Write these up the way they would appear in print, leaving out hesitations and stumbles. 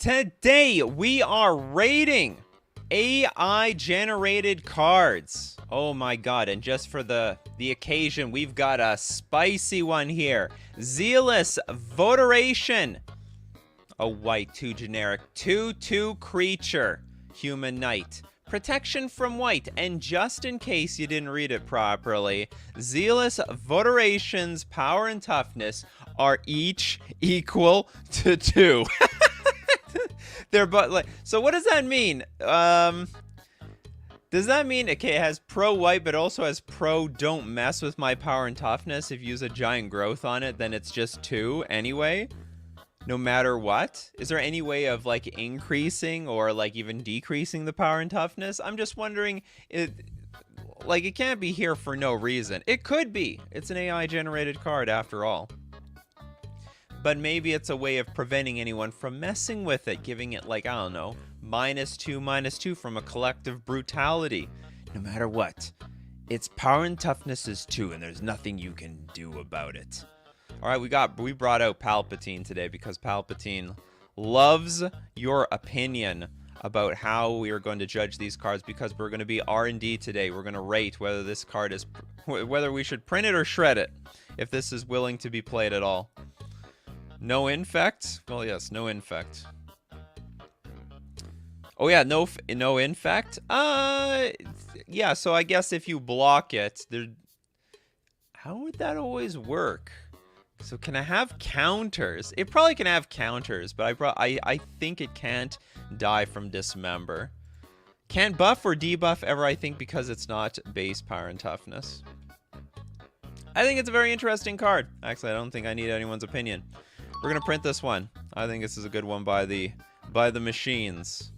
Today we are rating AI generated cards. Oh my god, and just for the occasion, we've got a spicy one here. Zealous Voteration. A white, 2 generic, 2/2 creature, human knight. Protection from white, and just in case you didn't read it properly, Zealous Voteration's power and toughness are each equal to 2. They're but like, so what does that mean? Does that mean, okay, it has pro white, but also has pro don't mess with my power and toughness? If you use a giant growth on it, then it's just 2 anyway, no matter what? Is there any way of like increasing or like even decreasing the power and toughness? I'm just wondering, it can't be here for no reason. It could be. It's an AI generated card after all. But maybe it's a way of preventing anyone from messing with it, giving it like, I don't know, -2/-2 from a collective brutality. No matter what, its power and toughness is 2, and there's nothing you can do about it. All right, we brought out Palpatine today because Palpatine loves your opinion about how we are going to judge these cards, because we're going to be R&D today. We're going to rate whether this card is, whether we should print it or shred it, if this is willing to be played at all. No infect? Well, yes, no infect. Oh yeah, no infect? Yeah, so I guess if you block it, how would that always work? So can I have counters? It probably can have counters, but I think it can't die from dismember. Can't buff or debuff ever, I think, because it's not base power and toughness. I think it's a very interesting card. Actually, I don't think I need anyone's opinion. We're gonna print this one. I think this is a good one by the machines.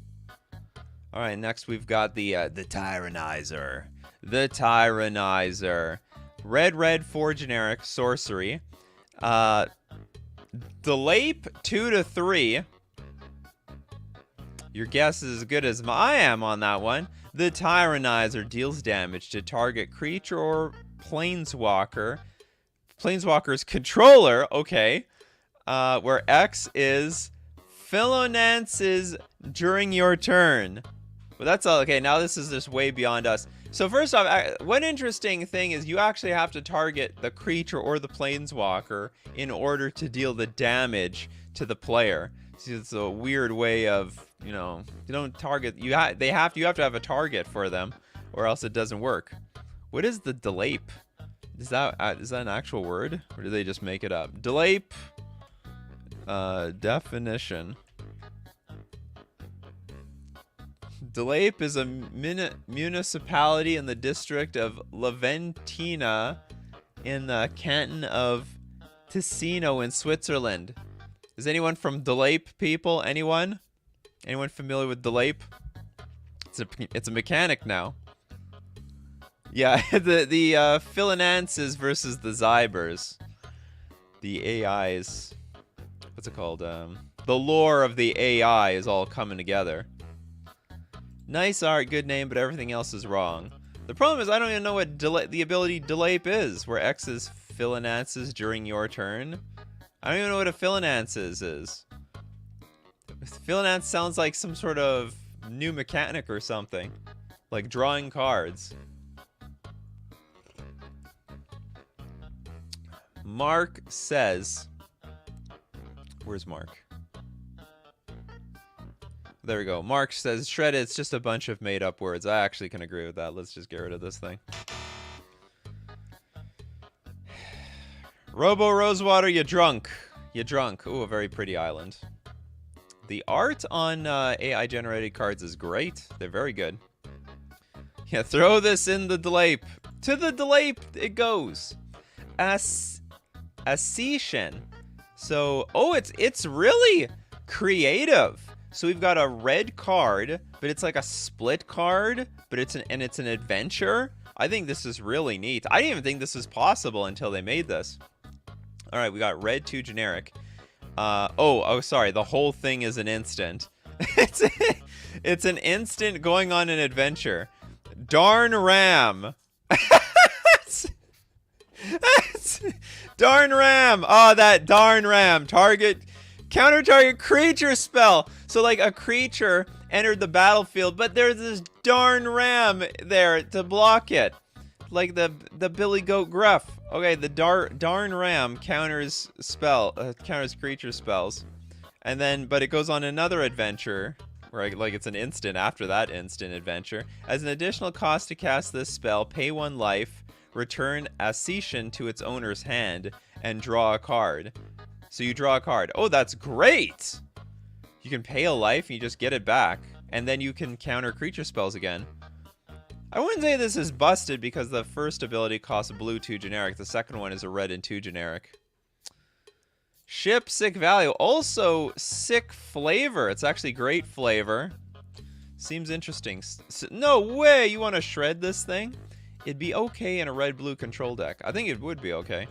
All right, next we've got the Tyrannizer. The Tyrannizer. Red, 4 generic, sorcery. Delape 2/3. Your guess is as good as I am on that one. The Tyrannizer deals damage to target creature or planeswalker. Planeswalker's controller, okay. Where X is Philonances during your turn. But that's all. Okay, now this is just way beyond us. So first off, one interesting thing is you actually have to target the creature or the planeswalker in order to deal the damage to the player. See, it's a weird way of, you know, you don't target, you have to have a target for them, or else it doesn't work. What is the delape? Is that an actual word, or do they just make it up? Delape. Definition. Delape is a municipality in the district of Laventina in the canton of Ticino in Switzerland. Is anyone from Delape, people? Anyone? Anyone familiar with Delape? It's a mechanic now. Yeah, the Philonances versus the Wybers. The AIs. What's it called? The lore of the AI is all coming together. Nice art, good name, but everything else is wrong. The problem is I don't even know what the ability Delape is, where X is Philonances during your turn. I don't even know what a Philonances is. Philonance sounds like some sort of new mechanic or something. Like drawing cards. Mark says... Where's Mark? There we go. Mark says, shred it, it's just a bunch of made up words. I actually can agree with that. Let's just get rid of this thing. Robo Rosewater, you drunk. You drunk. Ooh, a very pretty island. The art on AI generated cards is great. They're very good. Yeah, throw this in the Delape. To the Delape it goes. A Seashen. So, oh, it's really creative. So we've got a red card, but it's like a split card, but it's an adventure. I think this is really neat. I didn't even think this was possible until they made this. All right, we got red 2 generic. Oh, sorry. The whole thing is an instant. It's an instant going on an adventure. Darn Ram. Darn Ram. Oh, that darn Ram. Target Counter target creature spell. So like a creature entered the battlefield, but there's this darn ram there to block it. Like the Billy Goat Gruff. Okay, the darn ram counters counters creature spells. And then, but it goes on another adventure, right? Like it's an instant after that instant adventure. As an additional cost to cast this spell, pay 1 life, return a Seashen to its owner's hand, and draw a card. So you draw a card. Oh, that's great! You can pay a life and you just get it back. And then you can counter creature spells again. I wouldn't say this is busted because the first ability costs a blue 2 generic. The second one is a red and 2 generic. Ship, sick value. Also, sick flavor. It's actually great flavor. Seems interesting. No way! You want to shred this thing? It'd be okay in a red-blue control deck. I think it would be okay.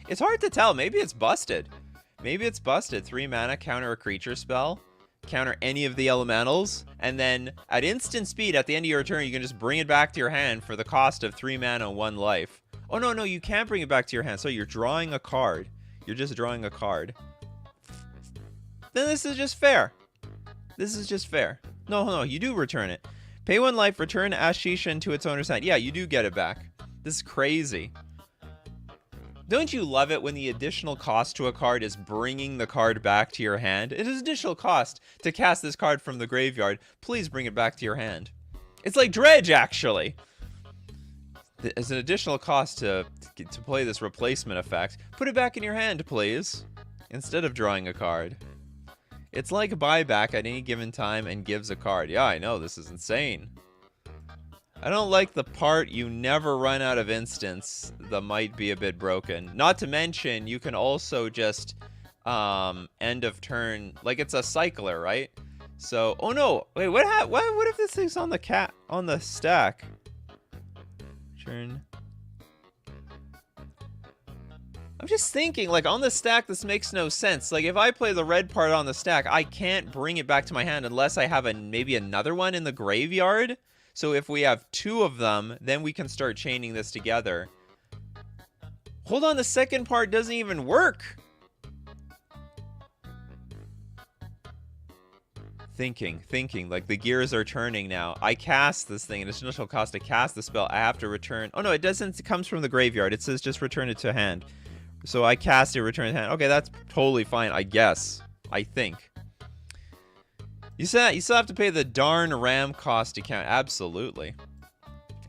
It's hard to tell. Maybe it's busted. Maybe it's busted. 3 mana, counter a creature spell. Counter any of the elementals. And then, at instant speed, at the end of your turn, you can just bring it back to your hand for the cost of 3 mana, 1 life. Oh, no, you can't bring it back to your hand. So you're drawing a card. You're just drawing a card. Then this is just fair. This is just fair. No, you do return it. Pay 1 life, return Seashen to its owner's hand. Yeah, you do get it back. This is crazy. Don't you love it when the additional cost to a card is bringing the card back to your hand? It is additional cost to cast this card from the graveyard. Please bring it back to your hand. It's like Dredge, actually. It's an additional cost to play this replacement effect. Put it back in your hand, please, instead of drawing a card. It's like a buyback at any given time and gives a card. Yeah, I know, this is insane. I don't like the part you never run out of instants. That might be a bit broken. Not to mention, you can also just end of turn, like it's a cycler, right? So, oh no, wait, what if this thing's on the stack? Turn. I'm just thinking, like, on the stack, this makes no sense. Like, if I play the red part on the stack, I can't bring it back to my hand unless I have maybe another one in the graveyard. So if we have 2 of them, then we can start chaining this together. Hold on, the second part doesn't even work. Thinking, like the gears are turning now. I cast this thing, and it's initial cost to cast the spell. I have to return. Oh no, it doesn't. It comes from the graveyard. It says just return it to hand. So I cast it, return it to hand. Okay, that's totally fine, I guess. I think. You still have to pay the darn ram cost to count. Absolutely.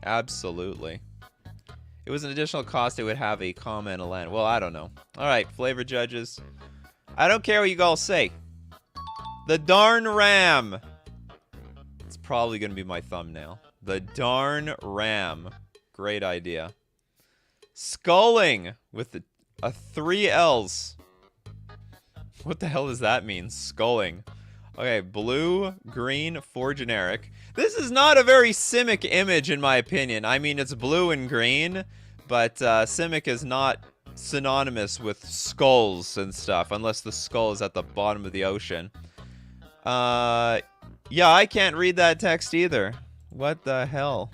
Absolutely. It was an additional cost. It would have a comma and a land. Well, I don't know. All right, flavor judges. I don't care what you all say. The darn ram. It's probably going to be my thumbnail. The darn ram. Great idea. Sculling with a 3 L's. What the hell does that mean? Sculling. Okay, blue, green, 4 generic. This is not a very Simic image, in my opinion. I mean, it's blue and green, but Simic is not synonymous with skulls and stuff, unless the skull is at the bottom of the ocean. Yeah, I can't read that text either. What the hell?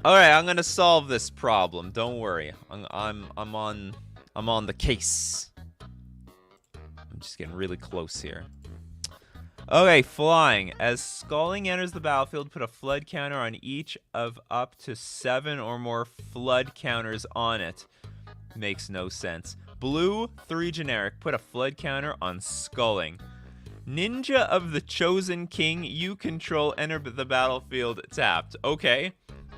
All right, I'm gonna solve this problem. Don't worry. I'm on the case. I'm just getting really close here. Okay, flying. As Sculling enters the battlefield, put a flood counter on each of up to 7 or more flood counters on it. Makes no sense. Blue, 3 generic. Put a flood counter on Sculling. Ninja of the Chosen King, you control, enter the battlefield tapped. Okay.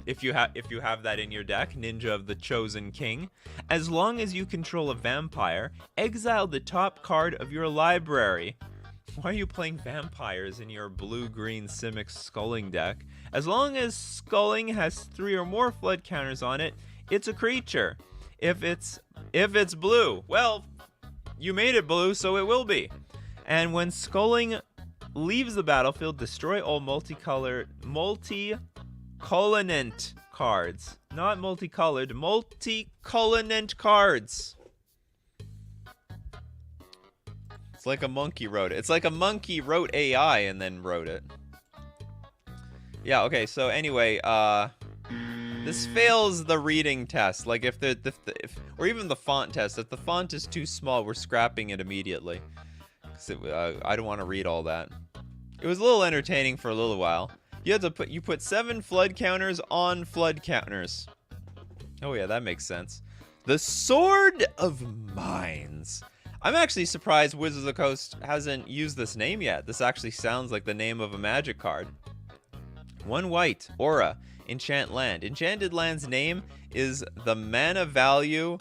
If you have that in your deck, Ninja of the Chosen King. As long as you control a vampire, exile the top card of your library. Why are you playing vampires in your blue-green Simic Sculling deck? As long as Sculling has 3 or more flood counters on it, it's a creature. If it's blue, well, you made it blue, so it will be. And when Sculling leaves the battlefield, destroy all multicolonant cards. Not multicolored, multicolonant cards. It's like a monkey wrote it. It's like a monkey wrote AI and then wrote it. Yeah, okay, so anyway, This fails the reading test. Like if or even the font test. If the font is too small, we're scrapping it immediately. 'Cause I don't want to read all that. It was a little entertaining for a little while. You put 7 flood counters on flood counters. Oh yeah, that makes sense. The Sword of Mines. I'm actually surprised Wizards of the Coast hasn't used this name yet. This actually sounds like the name of a magic card. 1 white, aura, enchant land. Enchanted land's name is the mana value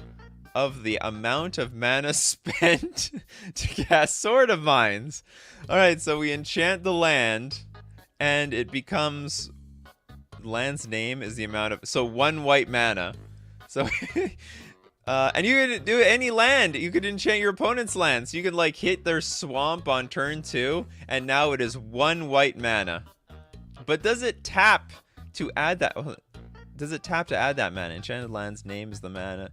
of the amount of mana spent to cast Sword of Mines. Alright, so we enchant the land, and it becomes... land's name is the amount of... so 1 white mana. So... and you could do any land. You could enchant your opponent's land. So you could, like, hit their swamp on turn 2, and now it is 1 white mana. But does it tap to add that... does it tap to add that mana? Enchanted land's name is the mana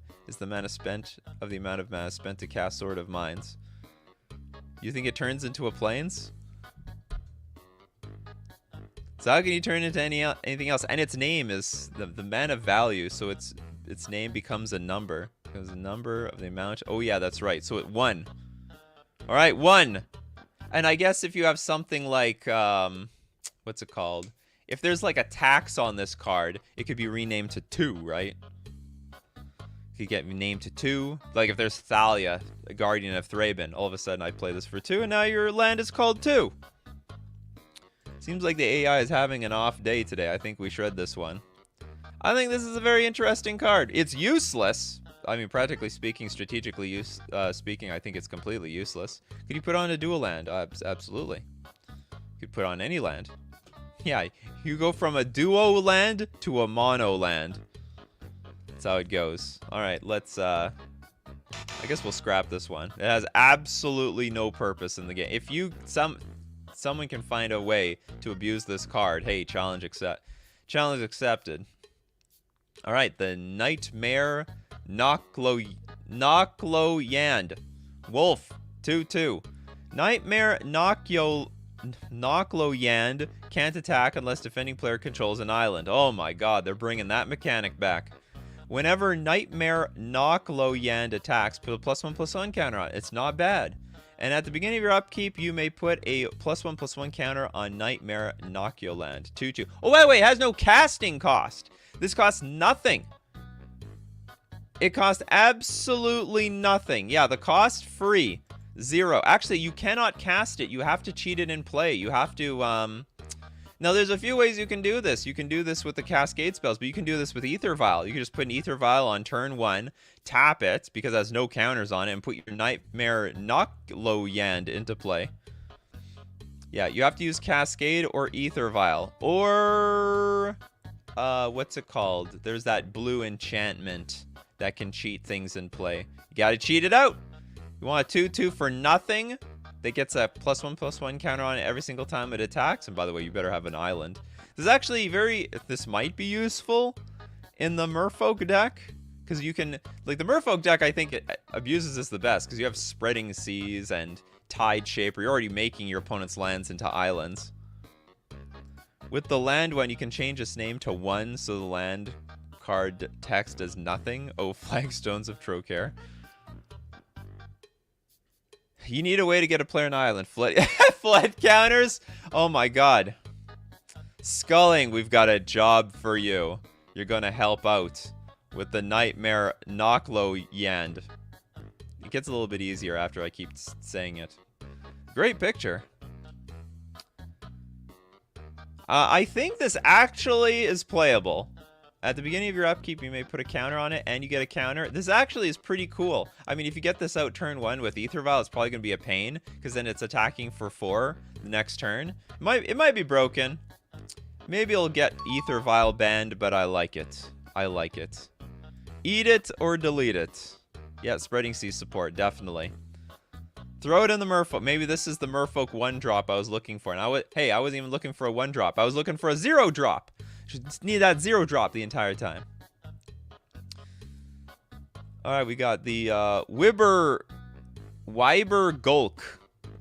spent of the amount of mana spent to cast Sword of Mines. You think it turns into a plains? So how can you turn into anything else? And its name is the mana value, so its name becomes a number. Becomes a number of the amount. Oh yeah, that's right. So it 1. All right, 1. And I guess if you have something like what's it called? If there's like a tax on this card, it could be renamed to 2, right? It could get named to 2. Like if there's Thalia, a guardian of Thraben, all of a sudden I play this for 2, and now your land is called 2. Seems like the AI is having an off day today. I think we shred this one. I think this is a very interesting card. It's useless. I mean, practically speaking, strategically speaking, I think it's completely useless. Could you put on a dual land? Absolutely. You could put on any land. Yeah, you go from a duo land to a mono land. That's how it goes. All right, let's... I guess we'll scrap this one. It has absolutely no purpose in the game. If someone can find a way to abuse this card, hey, challenge accepted. All right, the Nightmare Knocklo Yand. Wolf, 2/2. Nightmare Knocklo Yand can't attack unless defending player controls an island. Oh my god, they're bringing that mechanic back. Whenever Nightmare Knocklo Yand attacks, put a +1/+1 counter on it. It's not bad. And at the beginning of your upkeep, you may put a +1/+1 counter on Nightmare Knockyo Land. 2/2. Oh, wait, it has no casting cost. This costs nothing. It costs absolutely nothing. Yeah, the cost free. 0. Actually, you cannot cast it. You have to cheat it in play. You have to, Now, there's a few ways you can do this. You can do this with the Cascade spells, but you can do this with Ether Vial. You can just put an Ether Vial on turn 1, tap it, because it has no counters on it, and put your Nightmare Knocklo Yand into play. Yeah, you have to use Cascade or Ether Vial. Or... what's it called? There's that blue enchantment that can cheat things in play. You gotta cheat it out. You want a 2/2 for nothing that gets a +1/+1 counter on it every single time it attacks. And by the way, you better have an island. This is actually this might be useful in the Merfolk deck, because you can, like, the Merfolk deck, I think it abuses this the best, because you have Spreading Seas and Tide Shaper. You're already making your opponent's lands into islands. With the land one, you can change its name to 1, so the land card text does nothing. Oh, Flagstones of Trocare. You need a way to get a player on island. Flood counters? Oh my god. Sculling, we've got a job for you. You're gonna help out with the Nightmare Knocklo Yand. It gets a little bit easier after I keep saying it. Great picture. I think this actually is playable. At the beginning of your upkeep, you may put a counter on it, and you get a counter. This actually is pretty cool. I mean, if you get this out turn 1 with Ether Vial, it's probably going to be a pain, because then it's attacking for 4 the next turn. It might be broken. Maybe it'll get Ether Vial banned, but I like it. I like it. Eat it or delete it. Yeah, Spreading Sea support, definitely. Throw it in the Merfolk. Maybe this is the Merfolk 1-drop I was looking for. And I wasn't even looking for a 1-drop. I was looking for a 0-drop. Just need that 0-drop the entire time. Alright, we got the Wyber Golk.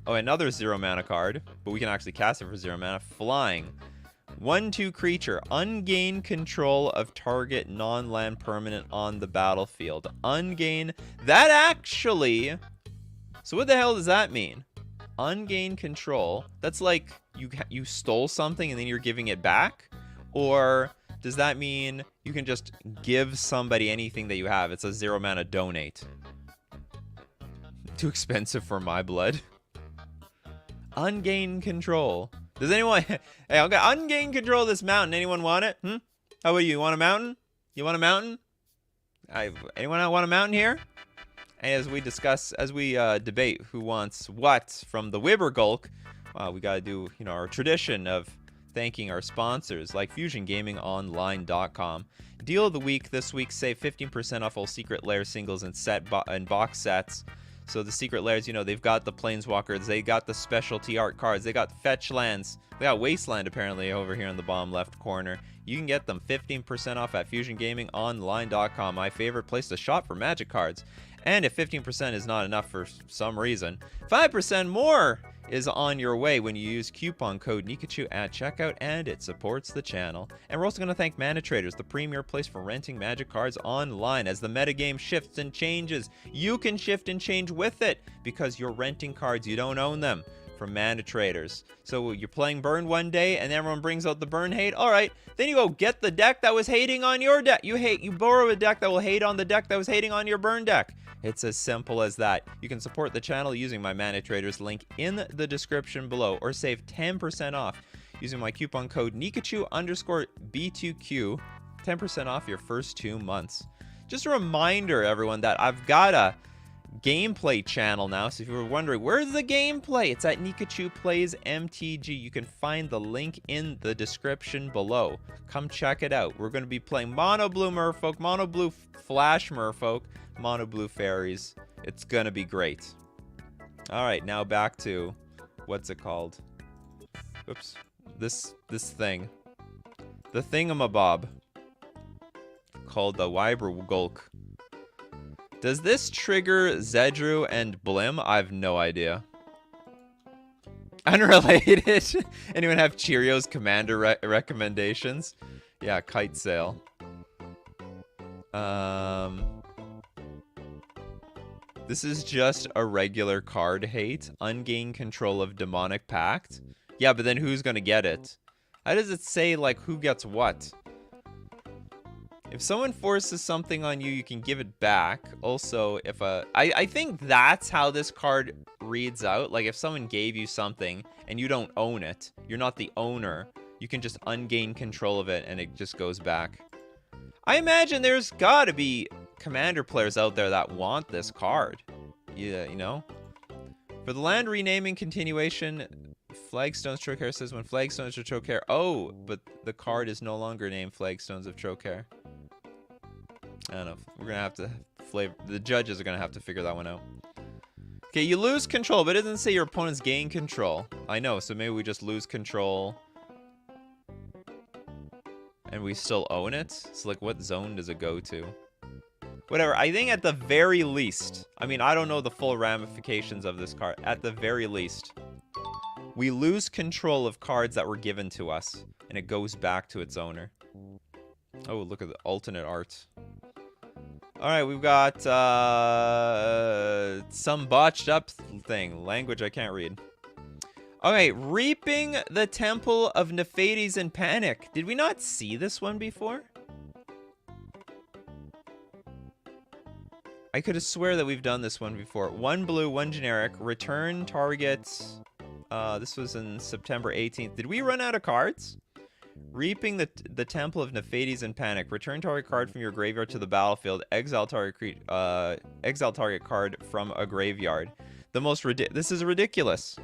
Oh, another 0 mana card. But we can actually cast it for 0 mana. Flying. 1/2 creature. Ungain control of target non-land permanent on the battlefield. Ungain. That actually... So what the hell does that mean? Ungain control. That's like you stole something and then you're giving it back? Or does that mean you can just give somebody anything that you have? It's a 0 mana donate. Too expensive for my blood. Ungain control. Does anyone... Hey, I'll get ungain control of this mountain. Anyone want it? How about you? You want a mountain? You want a mountain? Anyone want a mountain here? And as we discuss, as we debate who wants what from the Wibber Golk, we got to do, you know, our tradition of thanking our sponsors like FusionGamingOnline.com. Deal of the week this week, save 15% off all Secret Lair singles and and box sets. So the Secret Lairs, you know, they've got the Planeswalkers, they got the specialty art cards, they got fetch lands, they got Wasteland apparently over here in the bottom left corner. You can get them 15% off at FusionGamingOnline.com, my favorite place to shop for Magic cards. And if 15% is not enough for some reason, 5% more is on your way when you use coupon code Nikachu at checkout, and it supports the channel. And we're also going to thank Mana Traders, the premier place for renting Magic cards online. As the metagame shifts and changes, you can shift and change with it because you're renting cards, you don't own them, from Mana Traders. So you're playing Burn one day and everyone brings out the Burn hate. All right, then you go get the deck that was hating on your deck. You borrow a deck that will hate on the deck that was hating on your Burn deck. It's as simple as that. You can support the channel using my Mana Traders link in the description below, or save 10% off using my coupon code Nikachu_B2Q. 10% off your first 2 months. Just a reminder, everyone, that I've got a gameplay channel now. So if you were wondering, where's the gameplay? It's at Nikachu Plays MTG. You can find the link in the description below. Come check it out. We're going to be playing Mono Blue Merfolk, Mono Blue Flash Merfolk, Mono Blue Fairies. It's going to be great. All right, now back to, what's it called? Oops. This thing. The thingamabob. Called the Wyber Golk. Does this trigger Zedru and Blim? I have no idea. Unrelated. Anyone have Cheerios commander recommendations? Yeah, Kite Sail. This is just a regular card hate. Ungain control of Demonic Pact. Yeah, but then who's gonna get it? How does it say, like, who gets what? If someone forces something on you, you can give it back. Also, if I think that's how this card reads out. Like, if someone gave you something and you don't own it, you're not the owner, you can just ungain control of it and it just goes back. I imagine there's gotta be commander players out there that want this card. Yeah, you know? For the land renaming continuation, Flagstones Trocaire says when Flagstones of Trocaire... Oh, but the card is no longer named Flagstones of Trocaire. I don't know. We're going to have to flavor... The judges are going to have to figure that one out. Okay, you lose control, but it doesn't say your opponents gain control. I know, so maybe we just lose control. And we still own it? So, like, what zone does it go to? Whatever, I think at the very least... I mean, I don't know the full ramifications of this card. At the very least, we lose control of cards that were given to us. And it goes back to its owner. Oh, look at the alternate art. Alright, we've got some botched up thing. Language I can't read. Okay, Reaping the Temple of Nephites in Panic. Did we not see this one before? I could have swear that we've done this one before. 1 blue, 1 generic. Return targets. This was in September 18th. Did we run out of cards? Reaping the Temple of Nephites in Panic. Return target card from your graveyard to the battlefield. Exile target card from a graveyard. The most this is ridiculous.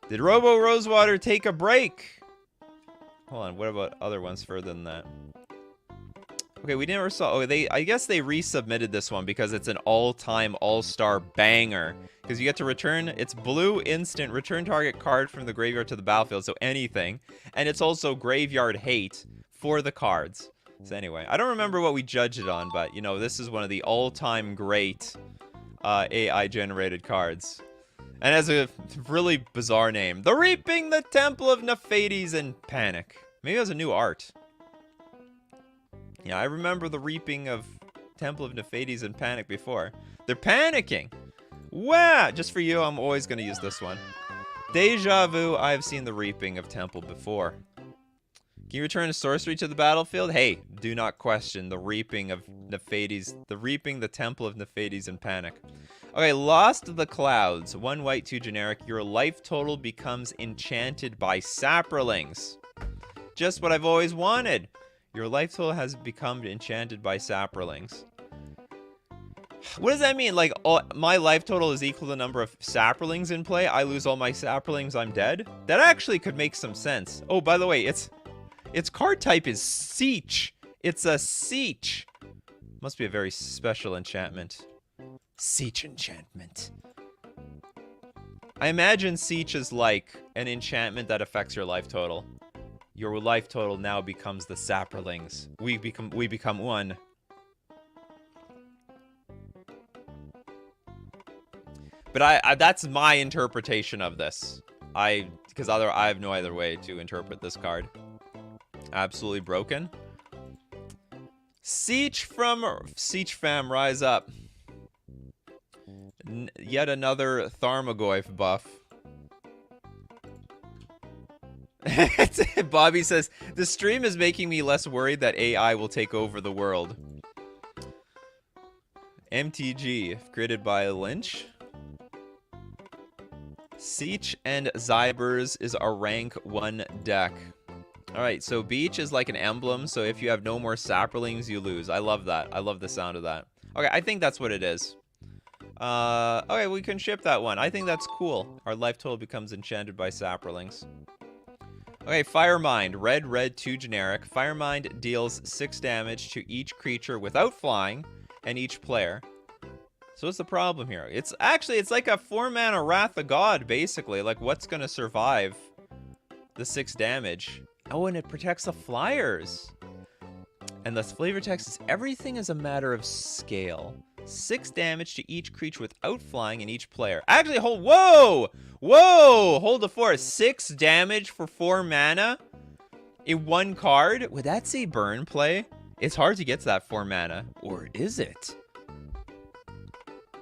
Did Robo Rosewater take a break? Hold on, what about other ones further than that? Okay, we never saw... Oh, I guess they resubmitted this one because it's an all-time all-star banger. Because you get to return... It's blue instant. Return target card from the graveyard to the battlefield. So anything. And it's also graveyard hate for the cards. So anyway, I don't remember what we judged it on. But, you know, this is one of the all-time great AI-generated cards. And has a really bizarre name. The Reaping the Temple of Nephites in Panic. Maybe it has a new art. Yeah, I remember the Reaping of Temple of Nephites in Panic before. They're panicking. Wow! Just for you, I'm always going to use this one. Deja vu, I've seen the Reaping of Temple before. Can you return a sorcery to the battlefield? Hey, do not question the Reaping of Nephites. The Reaping the Temple of Nephites in Panic. Okay, Lost to the Clouds. 1 white, 2 generic. Your life total becomes enchanted by saprolings. Just what I've always wanted. Your life total has become enchanted by saprolings. What does that mean? Like, my life total is equal to the number of saprolings in play? I lose all my saprolings, I'm dead? That actually could make some sense. Oh, by the way, its card type is Siege. It's a Siege. Must be a very special enchantment. Siege enchantment. I imagine Siege is like an enchantment that affects your life total. Your life total now becomes the saprolings. We become one. But that's my interpretation of this. Because I have no other way to interpret this card. Absolutely broken. Siege fam, rise up. Yet another Tharmagoyf buff. Bobby says, the stream is making me less worried that AI will take over the world. MTG, created by Lynch. Siege and Zybers is a rank 1 deck. Alright, so Beach is like an emblem, so if you have no more saprolings, you lose. I love that. I love the sound of that. Okay, I think that's what it is. Okay, we can ship that one. I think that's cool. Our life total becomes enchanted by saprolings. Okay, firemind. Red, 2 generic. Firemind deals 6 damage to each creature without flying and each player. So what's the problem here? It's like a 4-mana Wrath of God, basically. Like, what's gonna survive the 6 damage? Oh, and it protects the flyers. And the flavor text is, everything is a matter of scale. 6 damage to each creature without flying and each player. Actually, whoa! Hold the fort. 6 damage for 4 mana in 1 card? Would that say burn play? It's hard to get to that 4 mana. Or is it?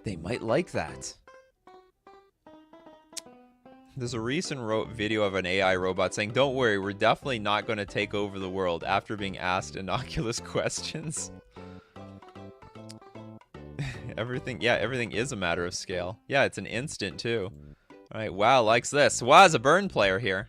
They might like that. There's a recent video of an AI robot saying, don't worry, we're definitely not going to take over the world after being asked innocuous questions. Everything is a matter of scale. Yeah, it's an instant too. Alright, WoW likes this. WoW is a burn player here.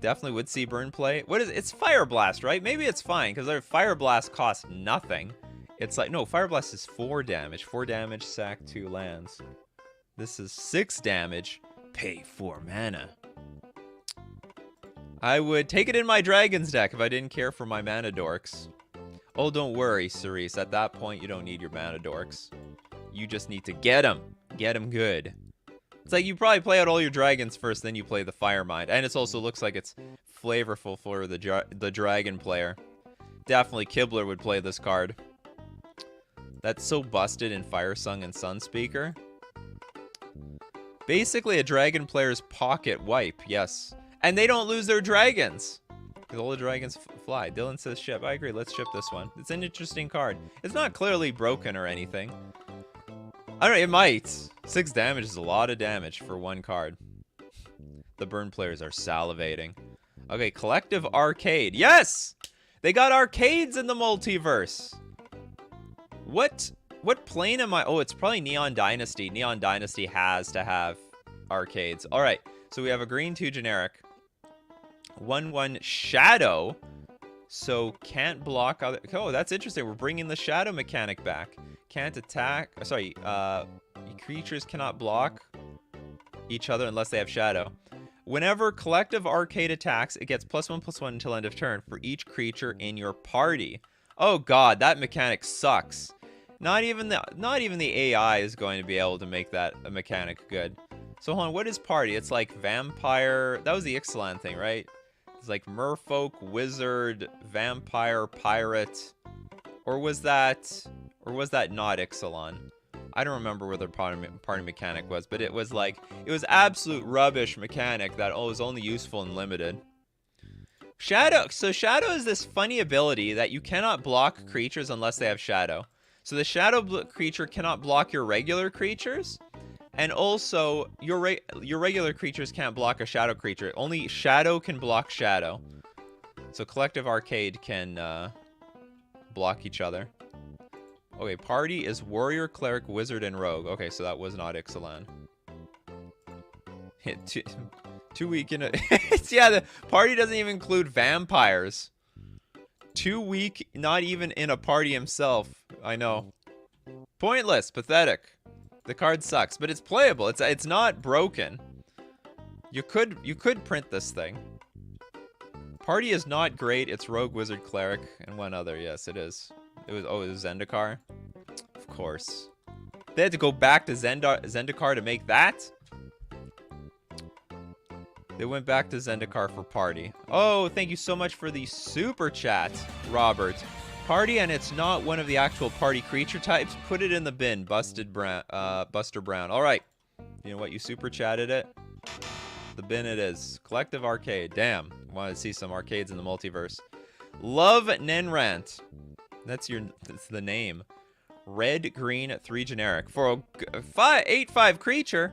Definitely would see burn play. What is it? It's Fire Blast, right? Maybe it's fine, because their Fire Blast costs nothing. It's like, no, Fire Blast is 4 damage. 4 damage, sack 2 lands. This is 6 damage, pay 4 mana. I would take it in my Dragon's deck if I didn't care for my mana dorks. Oh, don't worry, Cerise. At that point, you don't need your mana dorks. You just need to get them. Get them good. It's like you probably play out all your dragons first, then you play the Firemind. And it also looks like it's flavorful for the dragon player. Definitely Kibler would play this card. That's so busted in Firesong and Sunspeaker. Basically a dragon player's pocket wipe, yes. And they don't lose their dragons. Because all the dragons fly. Dylan says ship. I agree, let's ship this one. It's an interesting card. It's not clearly broken or anything. I don't know, it might. 6 damage is a lot of damage for 1 card. The burn players are salivating. Okay, Collective Arcade. Yes! They got arcades in the multiverse. What plane am I? Oh, it's probably Neon Dynasty. Neon Dynasty has to have arcades. All right, so we have a green 2 generic. 1/1 Shadow. So can't block other. Oh, that's interesting. We're bringing the Shadow mechanic back. Can't attack. Sorry, creatures cannot block each other unless they have Shadow. Whenever Collective Arcade attacks, it gets +1/+1 until end of turn for each creature in your party. Oh god, that mechanic sucks. Not even the AI is going to be able to make that a mechanic good. So hold on, what is party? It's like vampire. That was the Ixalan thing, right? It's like merfolk, wizard, vampire, pirate. Or was that not Ixalan? I don't remember what their party mechanic was, but it was like, it was absolute rubbish mechanic that was only useful and limited. Shadow. So Shadow is this funny ability that you cannot block creatures unless they have Shadow. So the Shadow creature cannot block your regular creatures, and also your regular creatures can't block a Shadow creature. Only Shadow can block Shadow. So Collective Arcade can block each other. Okay, party is Warrior, Cleric, Wizard, and Rogue. Okay, so that was not Ixalan. Too weak in it. Yeah, the party doesn't even include vampires. Too weak, not even in a party himself. I know. Pointless, pathetic. The card sucks, but it's playable. It's not broken. You could print this thing. Party is not great. It's Rogue, Wizard, Cleric, and one other. Yes, it is. It was Zendikar. Of course. They had to go back to Zendikar to make that? They went back to Zendikar for party. Oh, thank you so much for the super chat, Robert. Party, and it's not one of the actual party creature types. Put it in the bin, Buster Brown. All right. You know what? You super chatted it. The bin it is. Collective Arcade. Damn. Wanted to see some arcades in the multiverse. Love Nenrant. That's the name. Red, green, 3 generic. For a 8/5 creature.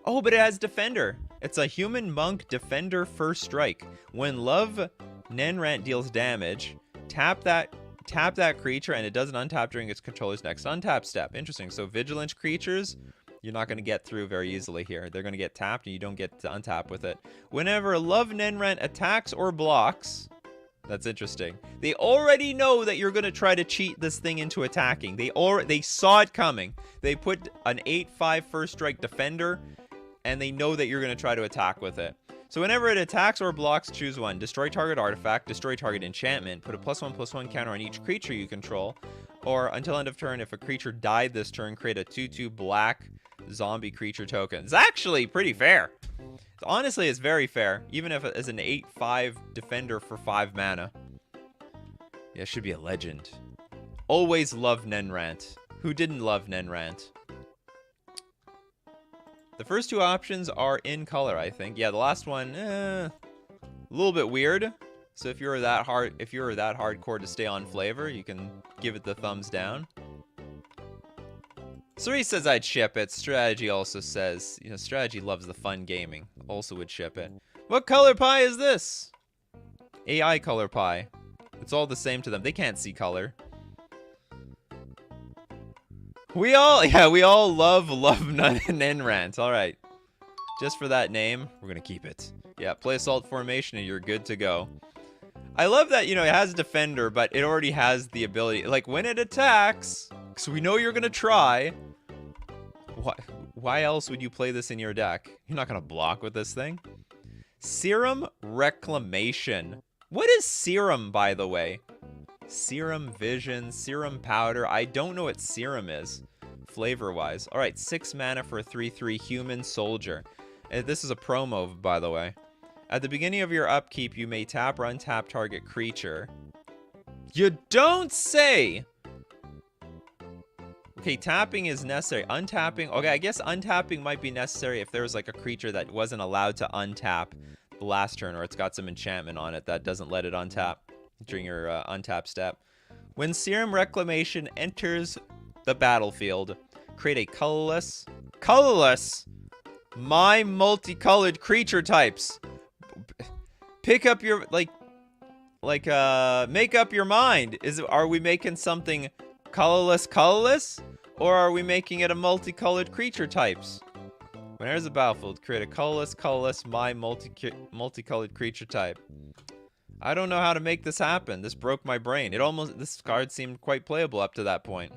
Oh, but it has Defender. It's a human monk Defender first strike. When Love Nenrant deals damage, tap that creature, and it doesn't untap during its controller's next untap step. Interesting. So vigilant creatures, you're not going to get through very easily here. They're going to get tapped, and you don't get to untap with it. Whenever Love Nenrant attacks or blocks, that's interesting. They already know that you're going to try to cheat this thing into attacking. They saw it coming. They put an 8/5 first strike Defender, and they know that you're going to try to attack with it. So whenever it attacks or blocks, choose one. Destroy target artifact, destroy target enchantment, put a +1/+1 counter on each creature you control, or until end of turn, if a creature died this turn, create a 2/2 black zombie creature token. It's actually pretty fair. Honestly, it's very fair, even if it is an 8/5 Defender for 5 mana. Yeah, it should be a legend. Always love Nenrant. Who didn't love Nenrant? The first two options are in color, I think. Yeah, the last one, a little bit weird. So if you're that hardcore to stay on flavor, you can give it the thumbs down. Suri says I'd ship it. Strategy also says, you know, Strategy loves the fun gaming. Also would ship it. What color pie is this? AI color pie. It's all the same to them. They can't see color. We all love Nenrant. All right. Just for that name, we're going to keep it. Yeah, play Assault Formation and you're good to go. I love that, you know, it has Defender, but it already has the ability. Like, when it attacks, because we know you're going to try. Why else would you play this in your deck? You're not going to block with this thing. Serum Reclamation. What is Serum, by the way? Serum Vision, Serum Powder. I don't know what Serum is, flavor-wise. All right, 6 mana for a 3/3 Human Soldier. This is a promo, by the way. At the beginning of your upkeep, you may tap or untap target creature. You don't say! Okay, tapping is necessary. Untapping, okay, I guess untapping might be necessary if there was like a creature that wasn't allowed to untap the last turn, or it's got some enchantment on it that doesn't let it untap during your untap step. When Serum Reclamation enters the battlefield, create a colorless, my multicolored creature types. Pick up your, make up your mind. Are we making something colorless, or are we making it a multicolored creature types? When there's a battlefield, create a colorless, my multicolored creature type. I don't know how to make this happen. This broke my brain. This card seemed quite playable up to that point.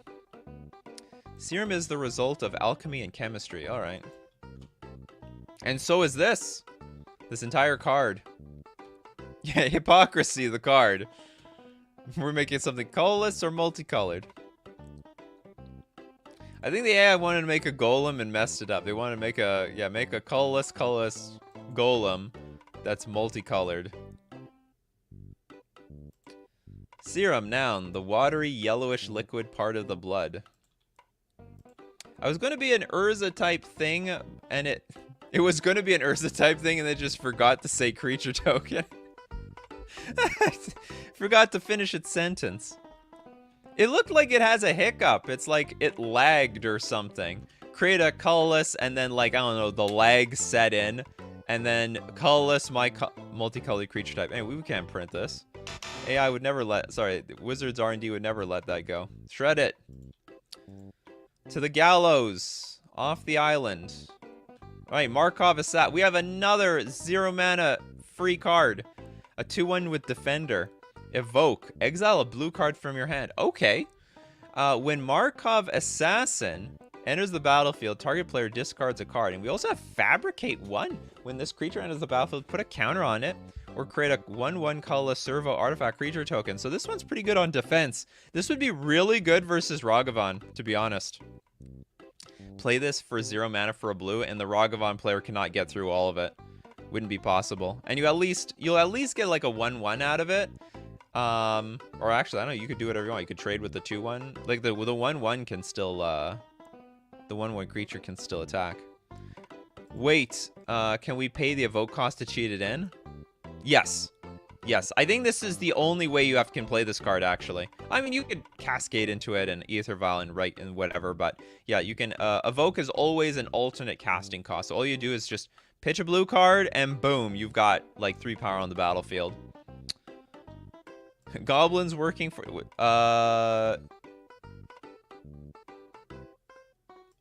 Serum is the result of alchemy and chemistry. All right. And so is this entire card. Yeah, hypocrisy, the card. We're making something colorless or multicolored. I think the AI wanted to make a golem and messed it up. They wanted to make a colorless golem that's multicolored. Serum, noun, the watery yellowish liquid part of the blood. I was going to be an Urza type thing, and it was going to be an Urza type thing, and they just forgot to say creature token. Forgot to finish its sentence. It looked like it has a hiccup. It's like it lagged or something. Create a colorless, and then like, I don't know, the lag set in, and then colorless multicolored creature type. Anyway, we can't print this. AI would never let, sorry, Wizards R&D would never let that go. Shred it. To the gallows. Off the island. Alright, Markov Assassin. We have another 0 mana free card. A 2/1 with Defender. Evoke. Exile a blue card from your hand. Okay. When Markov Assassin enters the battlefield, target player discards a card. And we also have Fabricate 1. When this creature enters the battlefield, put a counter on it. Or create a 1/1 colorless servo artifact creature token. So this one's pretty good on defense. This would be really good versus Ragavan, to be honest. Play this for 0 mana for a blue, and the Ragavan player cannot get through all of it. Wouldn't be possible. And you'll at least get like a 1/1 out of it. Or actually, I don't know, you could do whatever you want. You could trade with the 2/1. Like the 1/1 can still the 1/1 creature can still attack. Wait, can we pay the evoke cost to cheat it in? Yes. Yes, I think this is the only way you can play this card, actually. I mean, you could Cascade into it and Aether Vial and Write and whatever, but yeah, you can... Evoke is always an alternate casting cost. So all you do is just pitch a blue card, and boom, you've got, like, 3 power on the battlefield. Goblins working for...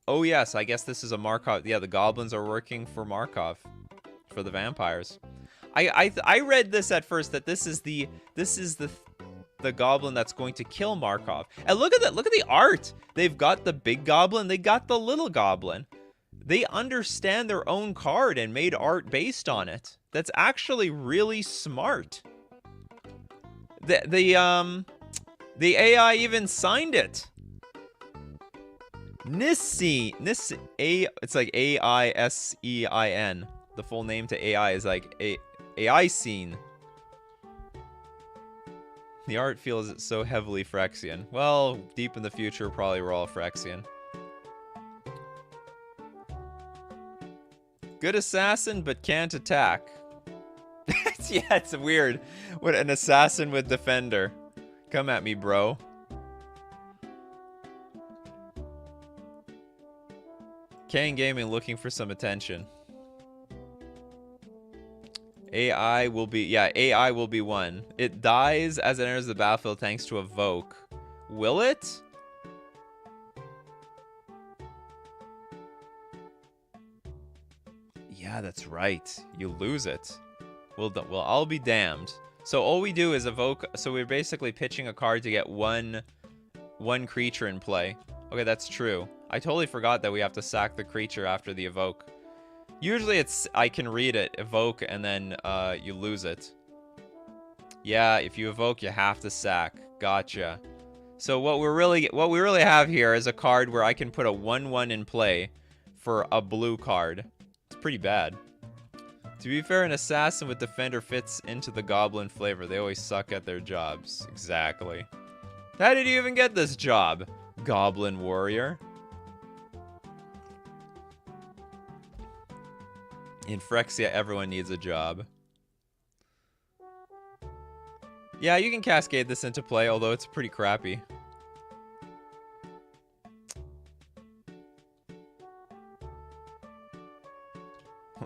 Oh, yes, I guess this is a Markov. Yeah, the goblins are working for Markov. For the vampires. I read this at first that this is the goblin that's going to kill Markov. And look at that! Look at the art. They've got the big goblin. They got the little goblin. They understand their own card and made art based on it. That's actually really smart. The AI even signed it. It's like AISEIN. The full name to AI is like AI scene. The art feels so heavily Phyrexian. Well, deep in the future, probably we're all Phyrexian. Good assassin, but can't attack. Yeah, it's weird. What, an assassin with defender. Come at me, bro. Kane Gaming looking for some attention. AI will be, yeah, AI will be one. It dies as it enters the battlefield thanks to evoke. Will it? Yeah, that's right. You lose it. Well, I'll be damned. So all we do is evoke. So we're basically pitching a card to get one creature in play. Okay, that's true. I totally forgot that we have to sack the creature after the evoke. Usually it's, I can read it, evoke, and then you lose it. Yeah, if you evoke, you have to sack. Gotcha. So what we really have here is a card where I can put a 1/1 in play for a blue card. It's pretty bad. To be fair, an assassin with defender fits into the goblin flavor. They always suck at their jobs. Exactly. How did you even get this job, goblin warrior? In Phyrexia, everyone needs a job. Yeah, you can cascade this into play, although it's pretty crappy.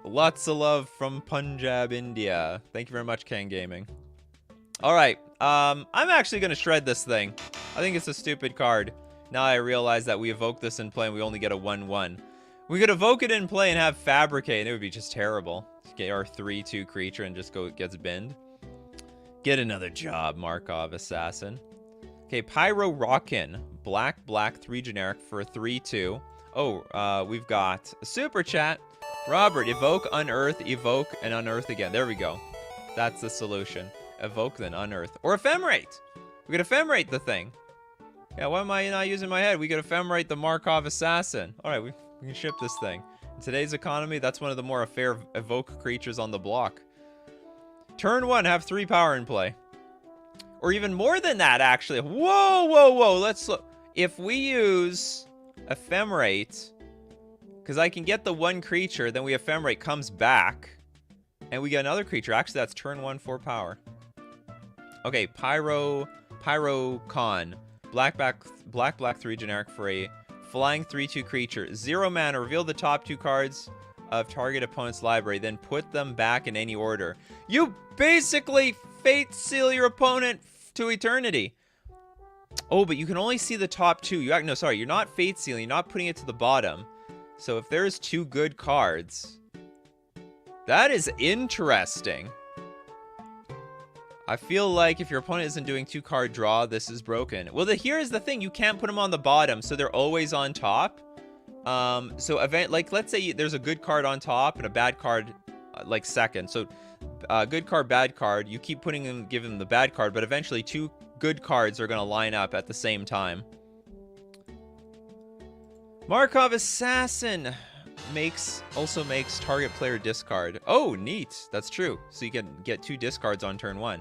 Lots of love from Punjab, India. Thank you very much, Kang Gaming. Alright, I'm actually going to shred this thing. I think it's a stupid card. Now I realize that we evoke this in play and we only get a 1/1. We could evoke it in play and have Fabricate, and it would be just terrible. Get our 3/2 creature and just gets binned. Get another job, Markov Assassin. Okay, Pyro Rockin'. Black, 3 generic for a 3/2. Oh, we've got a super chat. Robert, evoke, unearth, evoke, and unearth again. There we go. That's the solution. Evoke, then unearth. Or ephemerate. We could ephemerate the thing. Yeah, why am I not using my head? We could ephemerate the Markov Assassin. Alright, we can ship this thing. In today's economy, that's one of the more fair evoke creatures on the block. Turn 1, have 3 power in play. Or even more than that, actually. Whoa, whoa, whoa. Let's look. If we use ephemerate, because I can get the one creature, then we ephemerate, comes back, and we get another creature. Actually, that's turn 1 for power. Okay, Pyro Con. Black 3 generic for a flying 3/2 creature. 0 mana. Reveal the top 2 cards of target opponent's library, then put them back in any order. You basically fate seal your opponent to eternity. Oh, but you can only see the top 2. No, sorry, you're not fate sealing. You're not putting it to the bottom. So if there's 2 good cards, that is interesting. I feel like if your opponent isn't doing 2-card draw, this is broken. Well, here's the thing. You can't put them on the bottom, so they're always on top. Like, let's say there's a good card on top and a bad card, like, second. So, good card, bad card. You keep giving them the bad card, but eventually 2 good cards are going to line up at the same time. Markov Assassin also makes target player discard. Oh, neat. That's true. So you can get 2 discards on turn 1.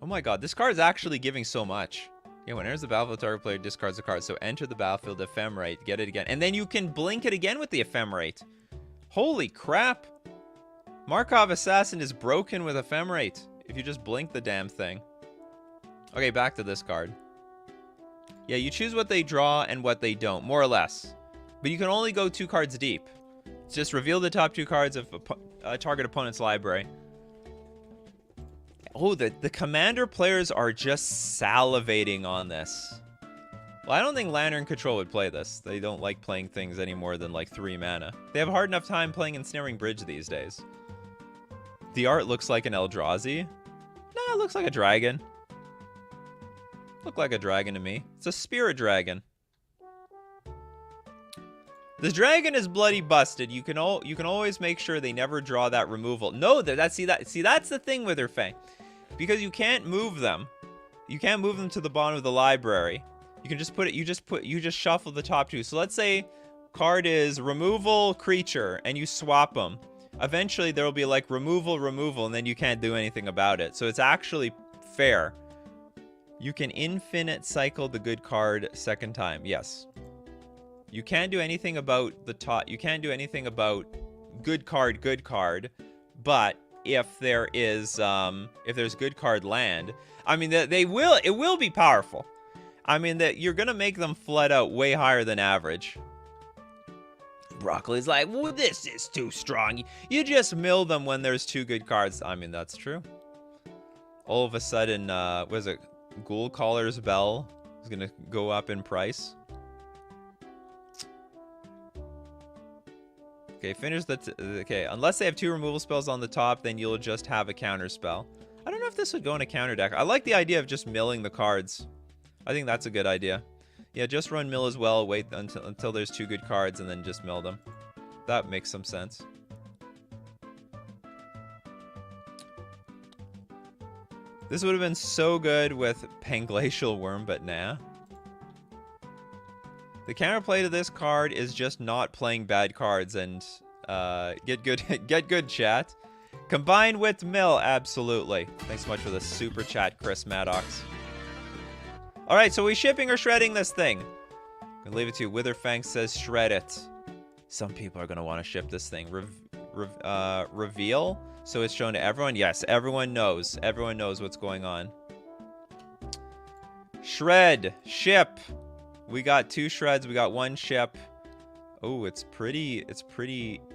Oh my god, this card is actually giving so much. Yeah, when enters the battlefield, target player discards a card. So enter the battlefield, ephemerate, get it again. And then you can blink it again with the ephemerate. Holy crap. Markov Assassin is broken with ephemerate if you just blink the damn thing. Okay, back to this card. Yeah, you choose what they draw and what they don't, more or less. But you can only go 2 cards deep. It's just reveal the top 2 cards of a target opponent's library. Oh, the commander players are just salivating on this. Well, I don't think Lantern Control would play this. They don't like playing things any more than like 3 mana. They have a hard enough time playing Ensnaring Bridge these days. The art looks like an Eldrazi. Nah, it looks like a dragon. Look like a dragon to me. It's a spirit dragon. This dragon is bloody busted. You can always make sure they never draw that removal. No, that's the thing with her Fang. Because you can't move them. You can't move them to the bottom of the library. You can just put it, you just shuffle the top 2. So let's say card is removal creature and you swap them. Eventually there'll be like removal, and then you can't do anything about it. So it's actually fair. You can infinite cycle the good card second time. Yes. You can't do anything about the top. You can't do anything about good card. But if there's good card land, I mean it will be powerful. I mean that you're gonna make them flood out way higher than average. Broccoli's like, well, this is too strong. You just mill them when there's 2 good cards. I mean, that's true. All of a sudden, what is it? Ghoul Caller's Bell is gonna go up in price. Okay, finish okay, unless they have 2 removal spells on the top, then you'll just have a counter spell. I don't know if this would go in a counter deck. I like the idea of just milling the cards. I think that's a good idea. Yeah, just run mill as well. Wait until there's 2 good cards and then just mill them. That makes some sense. This would have been so good with Panglacial Worm, but nah. The counterplay to this card is just not playing bad cards and get good chat. Combined with mill, absolutely. Thanks so much for the super chat, Chris Maddox. All right, so we shipping or shredding this thing? I'm gonna leave it to you. Witherfang says shred it. Some people are gonna want to ship this thing. Reveal, so it's shown to everyone. Yes, everyone knows. Everyone knows what's going on. Shred, ship. We got 2 shreds. We got 1 ship. Oh, it's pretty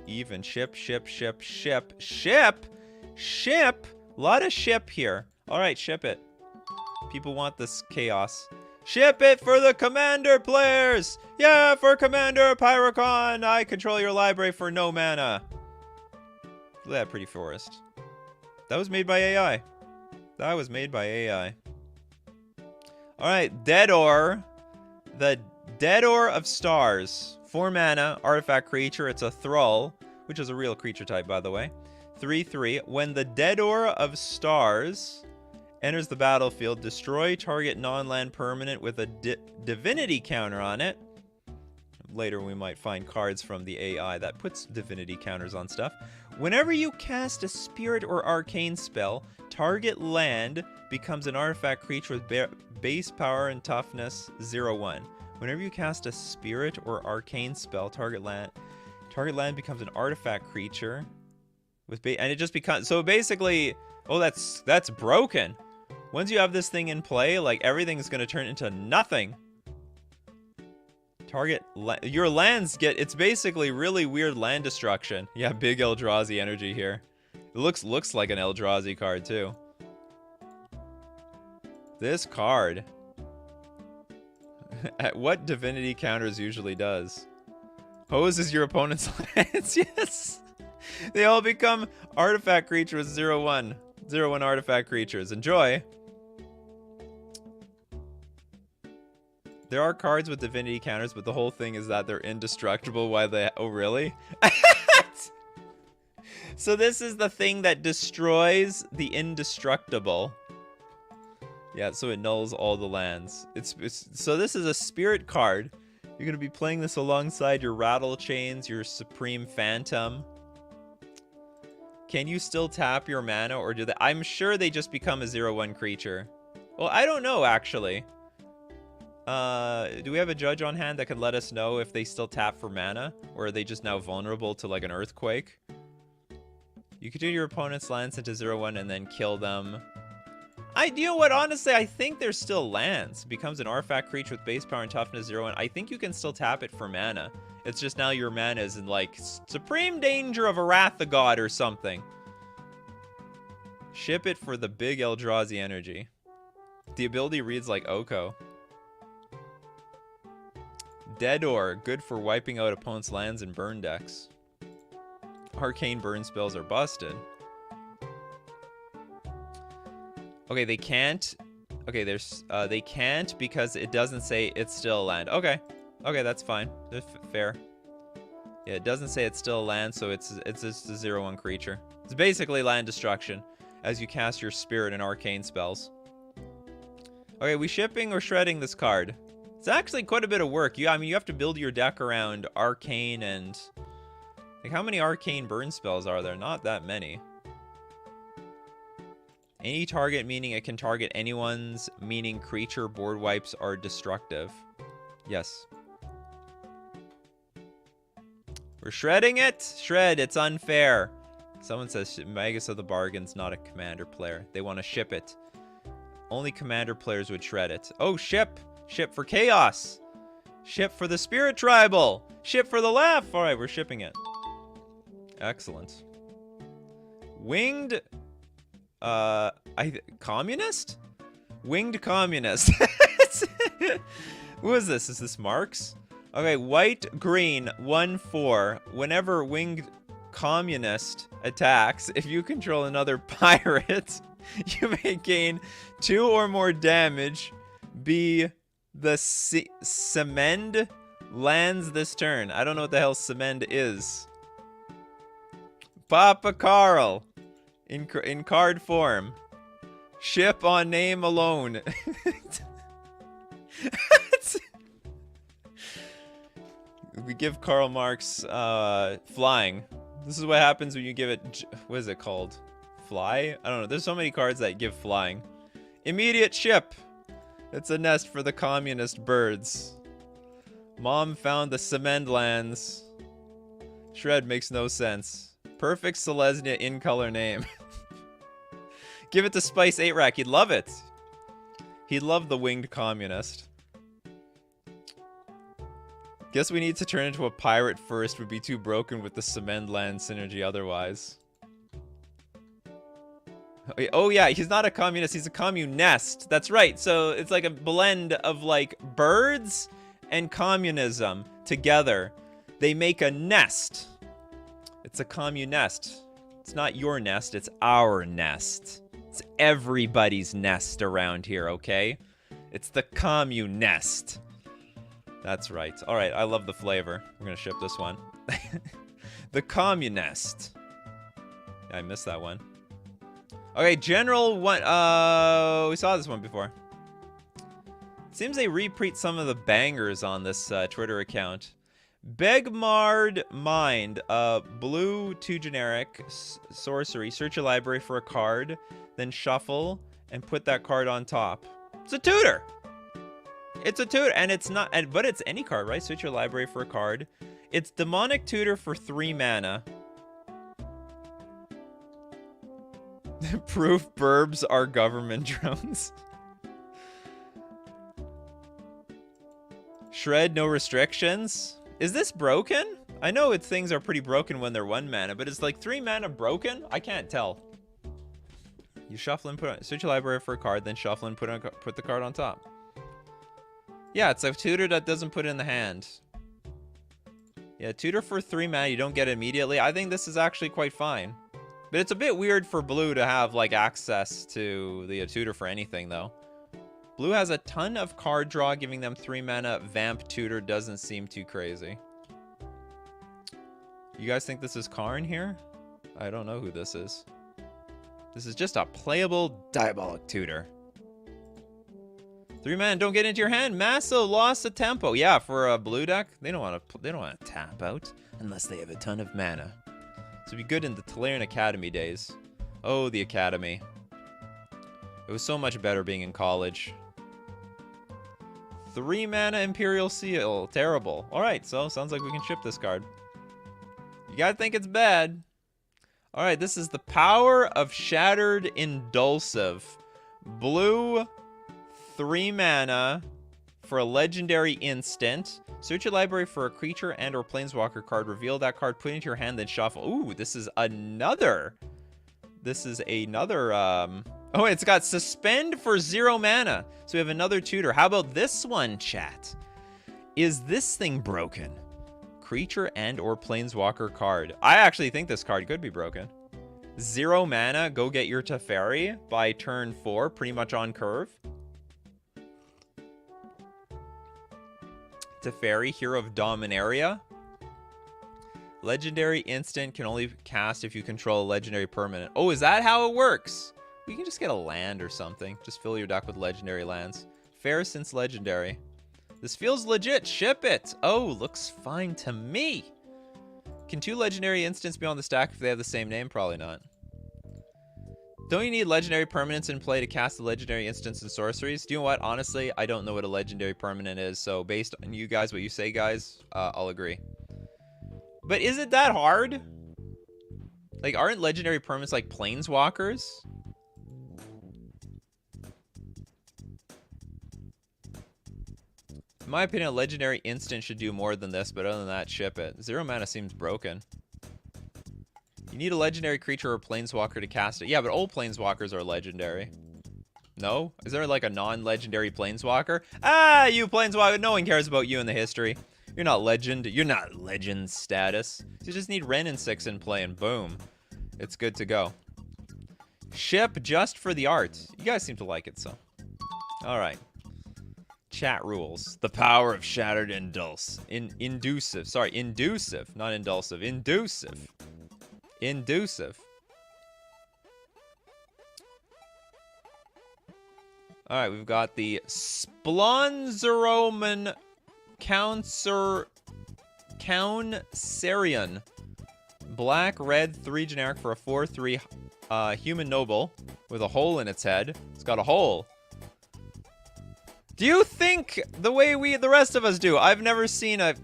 even. Ship. A lot of ship here. All right, ship it. People want this chaos. Ship it for the commander players. Yeah, for Commander Pyrocon. I control your library for no mana. Look at that pretty forest. That was made by AI. That was made by AI. All right, Deador. The Deador of Stars. 4 mana, artifact creature. It's a Thrall, which is a real creature type, by the way. 3/3. When the Deador of Stars enters the battlefield, destroy target non-land permanent with a divinity counter on it. Later we might find cards from the AI that puts divinity counters on stuff. Whenever you cast a spirit or arcane spell, target land becomes an artifact creature with base power and toughness 0/1. Whenever you cast a spirit or arcane spell, target land becomes an artifact creature. And it just becomes, so basically, oh, that's broken. Once you have this thing in play, like, everything's gonna turn into nothing. Your lands get, it's basically really weird land destruction. Yeah, big Eldrazi energy here. It looks like an Eldrazi card too. This card. At what divinity counters usually does? Hoses your opponent's lands, yes. They all become artifact creatures 0/1. 0/1 artifact creatures. Enjoy. There are cards with divinity counters, but the whole thing is that they're indestructible. Why they... Oh, really? So this is the thing that destroys the indestructible. Yeah, so it nulls all the lands. So this is a spirit card. You're going to be playing this alongside your Rattle Chains, your Supreme Phantom. Can you still tap your mana, or do they... I'm sure they just become a 0/1 creature. Well, I don't know, actually. Do we have a judge on hand that can let us know if they still tap for mana? Or are they just now vulnerable to, like, an earthquake? You could do your opponent's lands into 0/1 and then kill them. You know what? Honestly, I think there's still lands. Becomes an artifact creature with base power and toughness 0/1. I think you can still tap it for mana. It's just now your mana is in, like, supreme danger of a Wrath of God or something. Ship it for the big Eldrazi energy. The ability reads like Oko. Deador, good for wiping out opponent's lands and burn decks. Arcane burn spells are busted. Okay, they can't. Okay, they can't because it doesn't say it's still a land. Okay, that's fine. That's fair. Yeah, it doesn't say it's still a land, so it's just a 0/1 creature. It's basically land destruction as you cast your spirit and arcane spells. Okay, we shipping or shredding this card? It's actually quite a bit of work. I mean, you have to build your deck around arcane and... Like, how many arcane burn spells are there? Not that many. Any target, meaning it can target anyone's, meaning creature board wipes are destructive. Yes. We're shredding it? Shred, it's unfair. Someone says Magus of the Bargain's not a commander player. They want to ship it. Only commander players would shred it. Oh, ship! Ship for chaos! Ship for the spirit tribal! Ship for the laugh! Alright, we're shipping it. Excellent. Winged... communist? Winged communist. Who is this? Is this Marx? Okay, white, green, 1/4. Whenever winged communist attacks, if you control another pirate, you may gain 2 or more damage. Be the Semend lands this turn. I don't know what the hell Semend is. Papa Carl. In card form. Ship on name alone. We give Karl Marx flying. This is what happens when you give it... What is it called? Fly? I don't know. There's so many cards that give flying. Immediate ship. It's a nest for the communist birds. Mom found the Semend lands. Shred makes no sense. Perfect Selesnya in color name. Give it to Spice 8-Rack. He'd love it. He'd love the winged communist. Guess we need to turn into a pirate first. Would be too broken with the Semend land synergy otherwise. Oh yeah, he's not a communist. He's a communist. That's right. So it's like a blend of like birds and communism together. They make a nest. It's a communest. It's not your nest, it's our nest. It's everybody's nest around here, okay? It's the communest. That's right. All right, I love the flavor. We're gonna ship this one. The communist. Yeah, I missed that one. Okay, general one. We saw this one before. Seems they repeat some of the bangers on this Twitter account. Begmard Mind, blue 2 generic sorcery. Search your library for a card, then shuffle and put that card on top. It's a tutor. It's a tutor, and it's not, but it's any card, right? Switch your library for a card. It's demonic tutor for 3 mana. Proof burbs are government drones. Shred, no restrictions. Is this broken? I know things are pretty broken when they're 1 mana, but is like 3 mana broken? I can't tell. You shuffle and switch your library for a card, then shuffle and put the card on top. Yeah, it's a tutor that doesn't put it in the hand. Yeah, tutor for 3 mana, you don't get it immediately. I think this is actually quite fine. But it's a bit weird for blue to have like access to the tutor for anything though. Blue has a ton of card draw, giving them 3 mana. Vamp tutor doesn't seem too crazy. You guys think this is Karn here? I don't know who this is. This is just a playable diabolic tutor. 3 mana, don't get into your hand. Massive loss of tempo. Yeah, for a blue deck, they don't want to tap out unless they have a ton of mana. So it'd be good in the Tolarian Academy days. Oh, the Academy. It was so much better being in college. 3 mana Imperial Seal. Terrible. Alright, so sounds like we can ship this card. You gotta think it's bad. Alright, this is the Power of Shattered Indulsive. Blue, 3 mana for a legendary instant. Search your library for a creature and or planeswalker card. Reveal that card, put it into your hand, then shuffle. Ooh, this is another. Oh, it's got suspend for 0 mana. So we have another tutor. How about this one, chat? Is this thing broken? Creature and or planeswalker card. I actually think this card could be broken. 0 mana, go get your Teferi by turn 4, pretty much on curve. Teferi, Hero of Dominaria. Legendary instant can only cast if you control a legendary permanent. Oh, is that how it works? We can just get a land or something. Just fill your deck with legendary lands. Fair since legendary. This feels legit. Ship it. Oh, looks fine to me. Can 2 legendary instants be on the stack if they have the same name? Probably not. Don't you need legendary permanents in play to cast the legendary instants and sorceries? Do you know what? Honestly, I don't know what a legendary permanent is. So based on you guys, what you say, guys, I'll agree. But is it that hard? Like, aren't legendary permanents like planeswalkers? In my opinion, a legendary instant should do more than this, but other than that, ship it. 0 mana seems broken. You need a legendary creature or planeswalker to cast it. Yeah, but all planeswalkers are legendary. No? Is there like a non-legendary planeswalker? Ah, you planeswalker. No one cares about you in the history. You're not legend. You're not legend status. You just need Wrenn and 6 in play and boom. It's good to go. Ship just for the art. You guys seem to like it, so. Alright. Chat rules. The power of shattered inducive. Sorry, inducive. Not indulsive. Inducive. Inducive. Alright, we've got the Splunzeroman Counserian. Black, red, 3 generic for a 4/3 human noble with a hole in its head. It's got a hole. Do you think the way the rest of us do? I've never seen a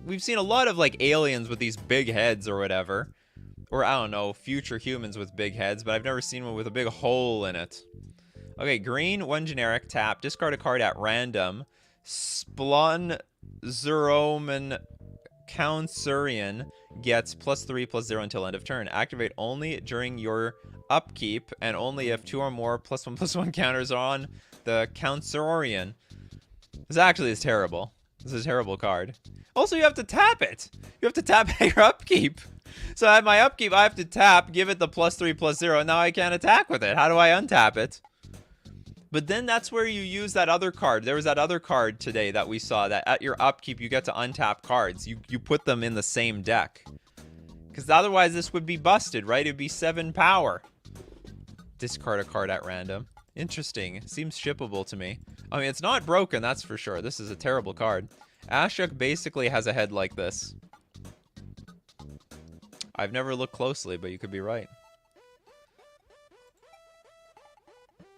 we've seen a lot of like aliens with these big heads or whatever. Or I don't know, future humans with big heads, but I've never seen one with a big hole in it. Okay, green, 1 generic, tap, discard a card at random. Splunzeroman Counserian gets +3/+0 until end of turn. Activate only during your upkeep and only if 2 or more +1/+1 counters are on the Counserian. This actually is terrible. This is a terrible card. Also, you have to tap it. You have to tap at your upkeep. So at my upkeep, I have to tap, give it the +3/+0, and now I can't attack with it. How do I untap it? But then that's where you use that other card. There was that other card today that we saw that at your upkeep, you get to untap cards. You put them in the same deck. Because otherwise this would be busted, right? It would be 7 power. Discard a card at random. Interesting. Seems shippable to me. I mean, it's not broken, that's for sure. This is a terrible card. Ashok basically has a head like this. I've never looked closely, but you could be right.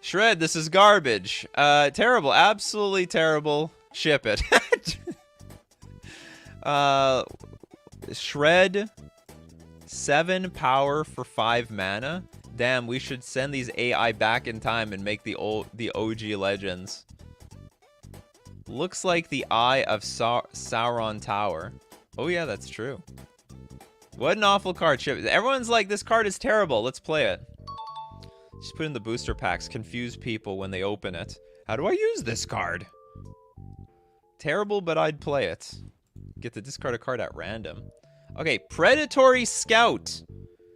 Shred, this is garbage. Terrible. Absolutely terrible. Ship it. Shred, 7 power for 5 mana. Damn, we should send these AI back in time and make the OG legends. Looks like the Eye of Sauron Tower. Oh yeah, that's true. What an awful card. Ship. Everyone's like, this card is terrible. Let's play it. Just put in the booster packs. Confuse people when they open it. How do I use this card? Terrible, but I'd play it. Get to discard a card at random. Okay, Predatory Scout.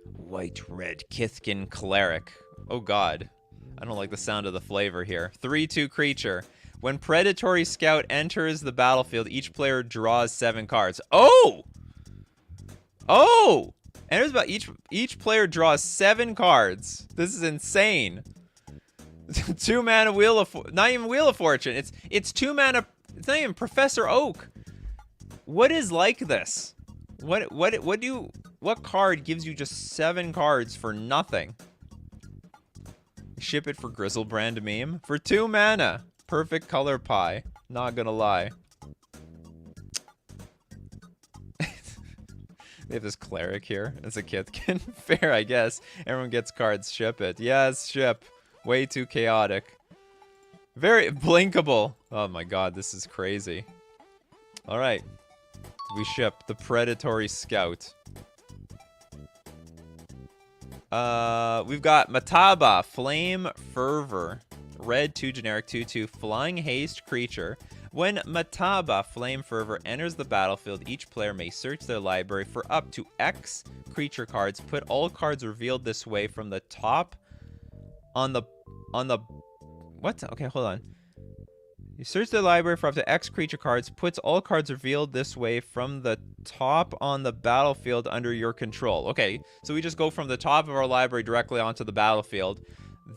White-red Kithkin Cleric. Oh god. I don't like the sound of the flavor here. 3/2 creature. When Predatory Scout enters the battlefield, each player draws 7 cards. Oh! Oh! Enters about each player draws 7 cards. This is insane. 2 mana Wheel of not even Wheel of Fortune. It's 2 mana. It's not even Professor Oak. What is like this? What card gives you just 7 cards for nothing? Ship it for Grizzlebrand meme for 2 mana. Perfect color pie. Not gonna lie. They have this cleric here. It's a Kithkin. Fair, I guess. Everyone gets cards. Ship it. Yes, ship. Way too chaotic. Very blinkable. Oh my god, this is crazy. Alright. We ship the Predatory Scout. We've got Mataba, Flame Fervor. Red 2 generic 2/2 flying haste creature. When Mataba, Flame Fervor enters the battlefield, each player may search their library for up to X creature cards. Put all cards revealed this way from the top on the what? Okay, hold on. You search the library for up to X creature cards. Puts all cards revealed this way from the top on the battlefield under your control. Okay, so we just go from the top of our library directly onto the battlefield.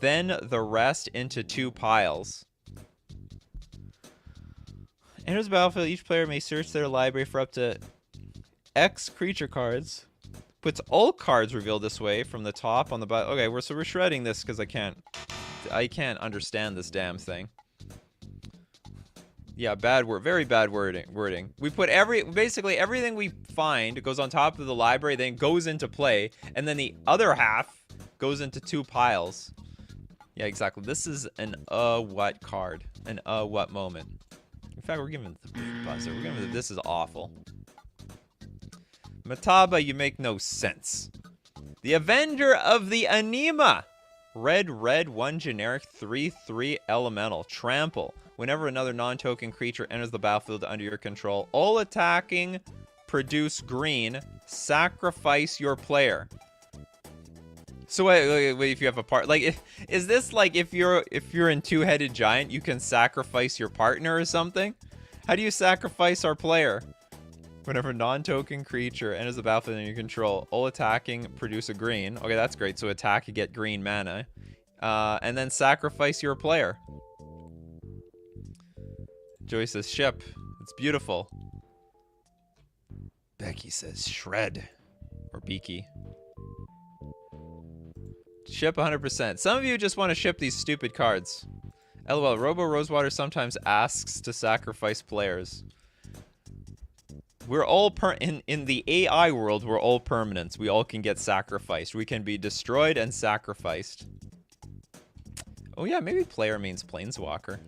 Then the rest into 2 piles. Enters the battlefield. Each player may search their library for up to X creature cards. Puts all cards revealed this way from the top on the battle. Okay, we're shredding this because I can't understand this damn thing. Yeah, bad word, very bad wording. We put basically everything we find goes on top of the library, then goes into play, and then the other half goes into 2 piles. Yeah, exactly. This is an what card, an what moment. In fact, we're giving the buzzer. We're giving this is awful. Mataba, you make no sense. The Avenger of the Anema. Red 1 generic 3/3 elemental. Trample. Whenever another non-token creature enters the battlefield under your control, all attacking produce green. Sacrifice your player. So wait, if you have a part, like, is this like if you're in Two-Headed Giant, you can sacrifice your partner or something? How do you sacrifice our player? Whenever non-token creature enters the battlefield under your control, all attacking produce a green. Okay, that's great. So attack, you get green mana, and then sacrifice your player. Joey says ship. It's beautiful. Becky says shred or beaky. Ship 100%. Some of you just want to ship these stupid cards. LOL, Robo Rosewater sometimes asks to sacrifice players. We're all in the AI world, we're all permanents. We all can get sacrificed. We can be destroyed and sacrificed. Oh yeah, maybe player means planeswalker.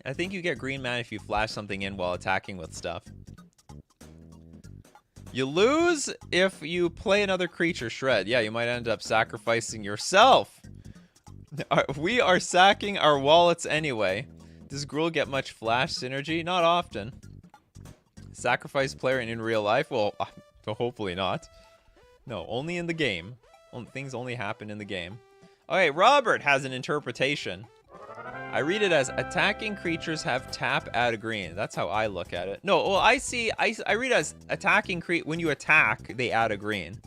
I think you get green mana if you flash something in while attacking with stuff. You lose if you play another creature, Shred. Yeah, you might end up sacrificing yourself. We are sacking our wallets anyway. Does Gruul get much flash synergy? Not often. Sacrifice player in real life? Well, hopefully not. No, only in the game. Things only happen in the game. Okay, Robert has an interpretation. I read it as attacking creatures have tap, add a green. That's how I look at it. No, well, I read it as attacking when you attack, they add a green.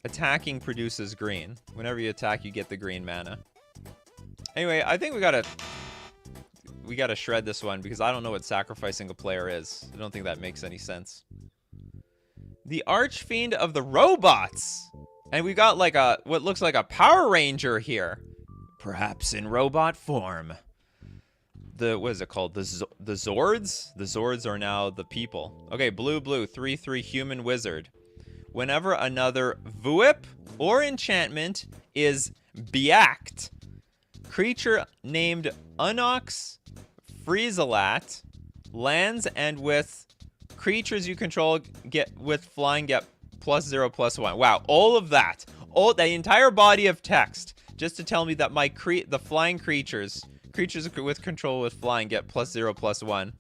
Attacking produces green. Whenever you attack, you get the green mana. Anyway, I think we gotta shred this one because I don't know what sacrificing a player is. I don't think that makes any sense. The Archfiend of the Robots. And we got like a, what looks like a Power Ranger here. Perhaps in robot form. What is it called? The Zords? The Zords are now the people. Okay, blue, 3/3 human wizard. Whenever another VUIP or enchantment is beact, creature named Unox Friezalat lands, and with creatures you control get with flying get +0/+1. Wow, all of that. The entire body of text just to tell me that my the flying creatures with control with flying get +0/+1.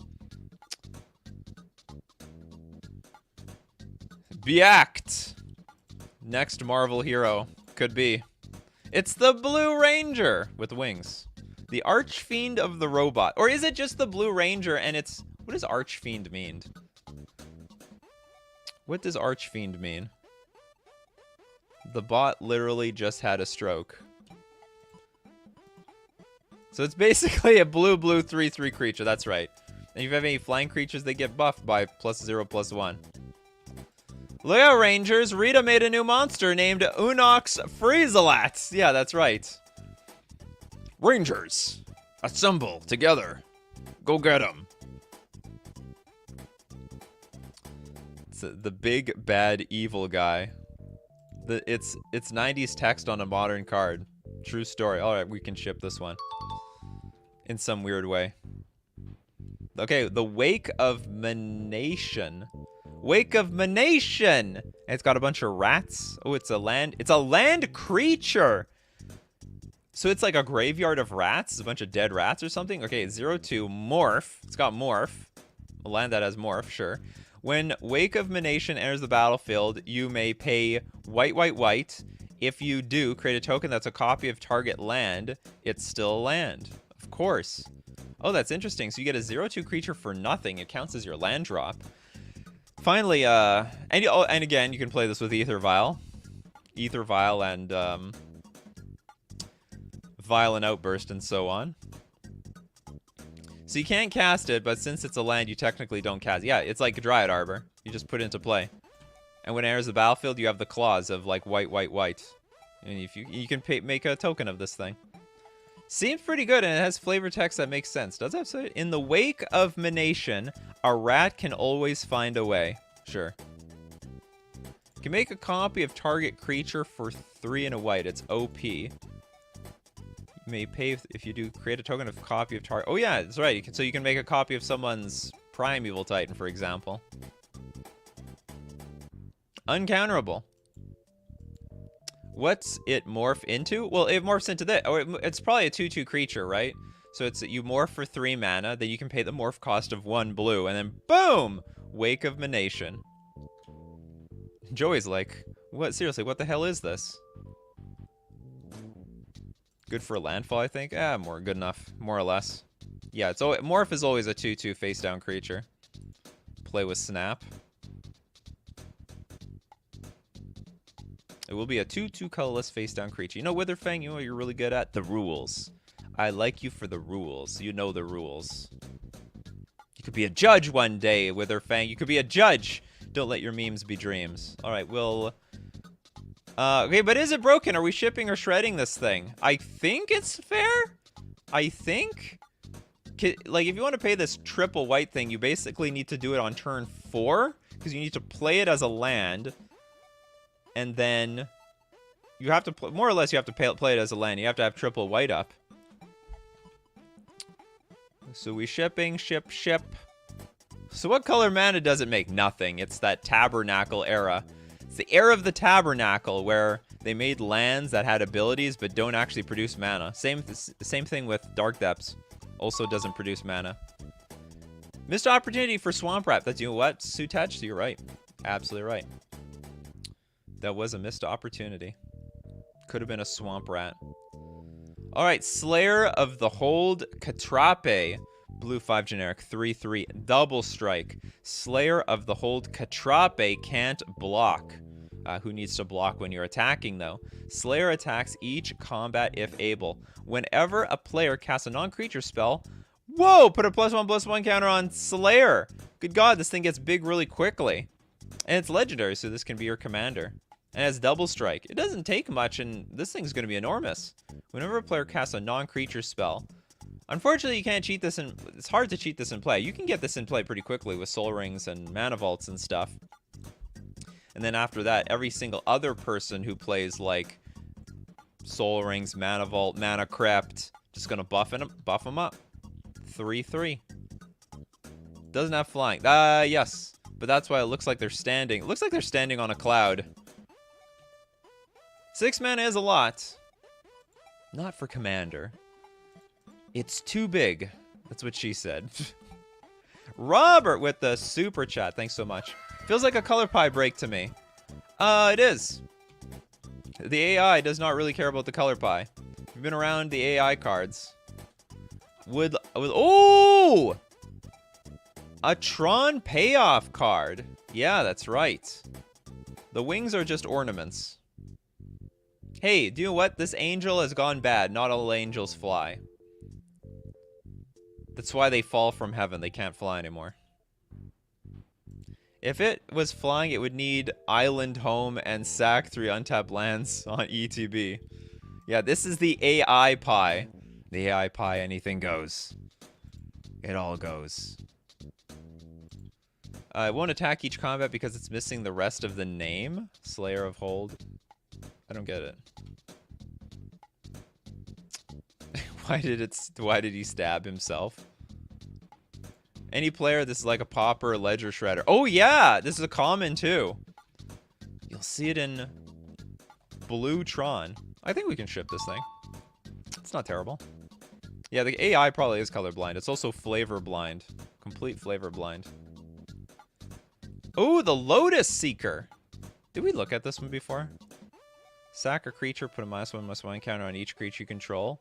Beact. Next Marvel hero. Could be. It's the Blue Ranger with wings. The Archfiend of the Robot. Or is it just the Blue Ranger and it's... What does Archfiend mean? What does Archfiend mean? The bot literally just had a stroke. So it's basically a blue 3/3 creature. That's right. And if you have any flying creatures, they get buffed by +0/+1. Leo Rangers, Rita made a new monster named Unox Friezalat. Yeah, that's right. Rangers, assemble together. Go get them. It's the big bad evil guy. It's 90s text on a modern card. True story. All right, we can ship this one in some weird way. Okay, the Wake of Manation. Wake of Manation. It's got a bunch of rats. Oh, it's a land creature. So it's like a graveyard of rats. It's a bunch of dead rats or something. Okay, 0/2 morph. It's got morph. A land that has morph, sure. When Wake of Manation enters the battlefield, you may pay white. If you do, create a token that's a copy of target land. It's still a land. Of course. Oh, that's interesting. So you get a 0/2 creature for nothing. It counts as your land drop. Finally, and again, you can play this with Ether Vial. Ether Vial and Violent Outburst and so on. So you can't cast it, but since it's a land, you technically don't cast it. Yeah, it's like a Dryad Arbor. You just put it into play. And when it enters the battlefield, you have the claws of like white. And if you can make a token of this thing. Seems pretty good, and it has flavor text that makes sense. Does it have to? In the Wake of Manation, a rat can always find a way. Sure. You can make a copy of target creature for 3 and a white. It's OP. You may pay if you do create a token of copy of target. Oh yeah, that's right. So you can make a copy of someone's Primeval Titan, for example. Uncounterable. What's it morph into? Well, it morphs into this. Oh, it's probably a 2/2 creature, right? So it's you morph for 3 mana, then you can pay the morph cost of 1 blue, and then boom! Wake of Manation. Joey's like, what? Seriously, what the hell is this? Good for landfall, I think. More good enough, more or less. Yeah, it's morph is always a 2/2 face down creature. Play with snap. It will be a 2/2 colorless face down creature. You know, Witherfang, you know what you're really good at? The rules. I like you for the rules. You know the rules. You could be a judge one day, Witherfang. You could be a judge. Don't let your memes be dreams. All right, we'll... okay, but is it broken? Are we shipping or shredding this thing? I think it's fair. I think. Like, if you want to pay this triple white thing, you basically need to do it on turn 4. Because you need to play it as a land. And then you have to, more or less, you have to play it as a land. You have to have triple white up. So we shipping, ship. So what color mana does it make? Nothing. It's that Tabernacle era. It's the era of the Tabernacle where they made lands that had abilities but don't actually produce mana. Same thing with Dark Depths. Also doesn't produce mana. Missed opportunity for Swamp Rat. That's, you know what, Sutech? So you're right. Absolutely right. That was a missed opportunity. Could have been a Swamp Rat. Alright, Slayer of the Hold Katrape. Blue 5 generic, 3/3. Double strike. Slayer of the Hold Katrape can't block. Who needs to block when you're attacking, though? Slayer attacks each combat if able. Whenever a player casts a non-creature spell... Whoa! Put a +1/+1 counter on Slayer! Good God, this thing gets big really quickly. And it's legendary, so this can be your commander. And it has double strike. It doesn't take much, and this thing's going to be enormous. Whenever a player casts a non-creature spell, unfortunately you can't cheat this in... It's hard to cheat this in play. You can get this in play pretty quickly with soul rings and mana vaults and stuff. And then after that, every single other person who plays like soul rings, mana vault, mana crypt, just going to buff them up. 3/3. Doesn't have flying. Yes. But that's why it looks like they're standing. It looks like they're standing on a cloud. 6 mana is a lot. Not for commander. It's too big. That's what she said. Robert with the super chat. Thanks so much. Feels like a color pie break to me. It is. The AI does not really care about the color pie. We've been around the AI cards. Oh! A Tron payoff card. Yeah, that's right. The wings are just ornaments. Hey, do you know what? This angel has gone bad. Not all angels fly. That's why they fall from heaven. They can't fly anymore. If it was flying, it would need Island Home and sack 3 untapped lands on ETB. Yeah, this is the AI pie. The AI pie, anything goes. It all goes. It won't attack each combat because it's missing the rest of the name. Slayer of Hold. I don't get it. Why did he stab himself? Any player, this is like a popper or ledger shredder. Oh yeah, this is a common too. You'll see it in Blue Tron. I think we can ship this thing. It's not terrible. Yeah, the AI probably is colorblind. It's also flavor blind. Complete flavor blind. Oh, the Lotus Seeker. Did we look at this one before? Sack a creature, put a -1/+1 counter on each creature you control.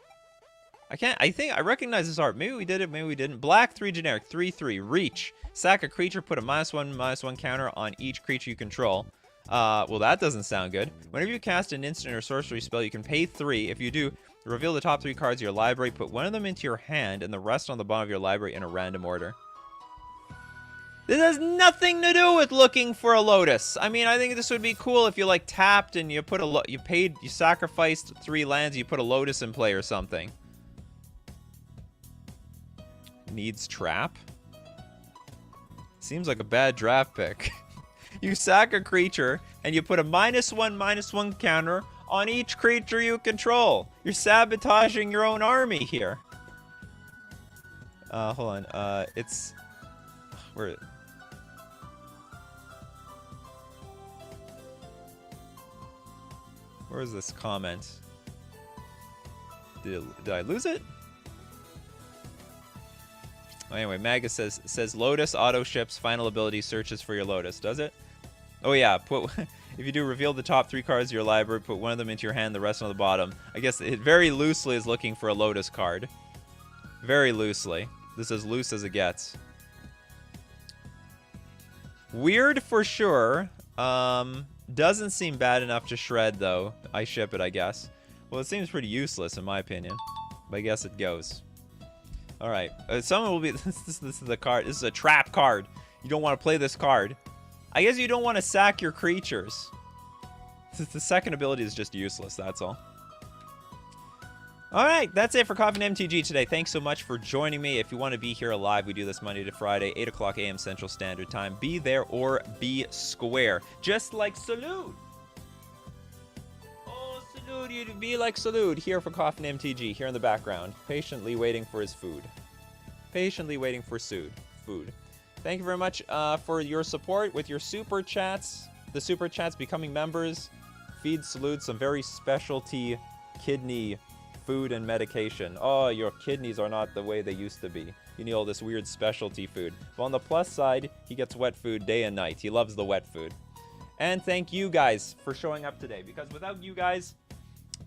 I recognize this art. Maybe we did it, maybe we didn't. Black 3 generic, 3/3. Reach. Sack a creature, put a -1/+1 counter on each creature you control. Well, that doesn't sound good. Whenever you cast an instant or sorcery spell, you can pay 3. If you do, reveal the top 3 cards of your library, put one of them into your hand, and the rest on the bottom of your library in a random order. This has nothing to do with looking for a Lotus. I mean, I think this would be cool if you like tapped and you put you sacrificed 3 lands, you put a Lotus in play or something. Needs trap. Seems like a bad draft pick. You sack a creature and you put a -1/-1 counter on each creature you control. You're sabotaging your own army here. Hold on. It's Where's this comment? Did I lose it? Anyway, Magus says Lotus auto ships final ability searches for your Lotus. Does it? Oh yeah. If you do, reveal the top 3 cards of your library, put one of them into your hand, the rest on the bottom. I guess it very loosely is looking for a Lotus card. Very loosely. This is as loose as it gets. Weird for sure. Doesn't seem bad enough to shred though. I ship it, I guess. Well, it seems pretty useless in my opinion, but I guess it goes. All right, someone will be. This is the card. This is a trap card. You don't want to play this card. I guess you don't want to sack your creatures. The second ability is just useless. That's all. All right, that's it for Coffee and MTG today. Thanks so much for joining me. If you want to be here live, we do this Monday to Friday, 8 o'clock a.m. Central Standard Time. Be there or be square. Just like Salute. Oh, Salute, you'd be like Salute here for Coffee and MTG, here in the background, patiently waiting for his food. Patiently waiting for food. Thank you very much for your support with your super chats. The super chats becoming members. Feed Salute some very specialty kidney food and medication. Oh, your kidneys are not the way they used to be. You need all this weird specialty food. But on the plus side, he gets wet food day and night. He loves the wet food. And thank you guys for showing up today, because without you guys,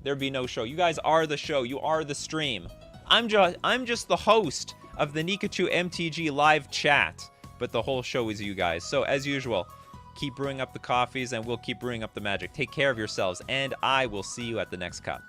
there'd be no show. You guys are the show. You are the stream. I'm just the host of the Nikachu MTG live chat, but the whole show is you guys. So as usual, keep brewing up the coffees and we'll keep brewing up the magic. Take care of yourselves, and I will see you at the next cup.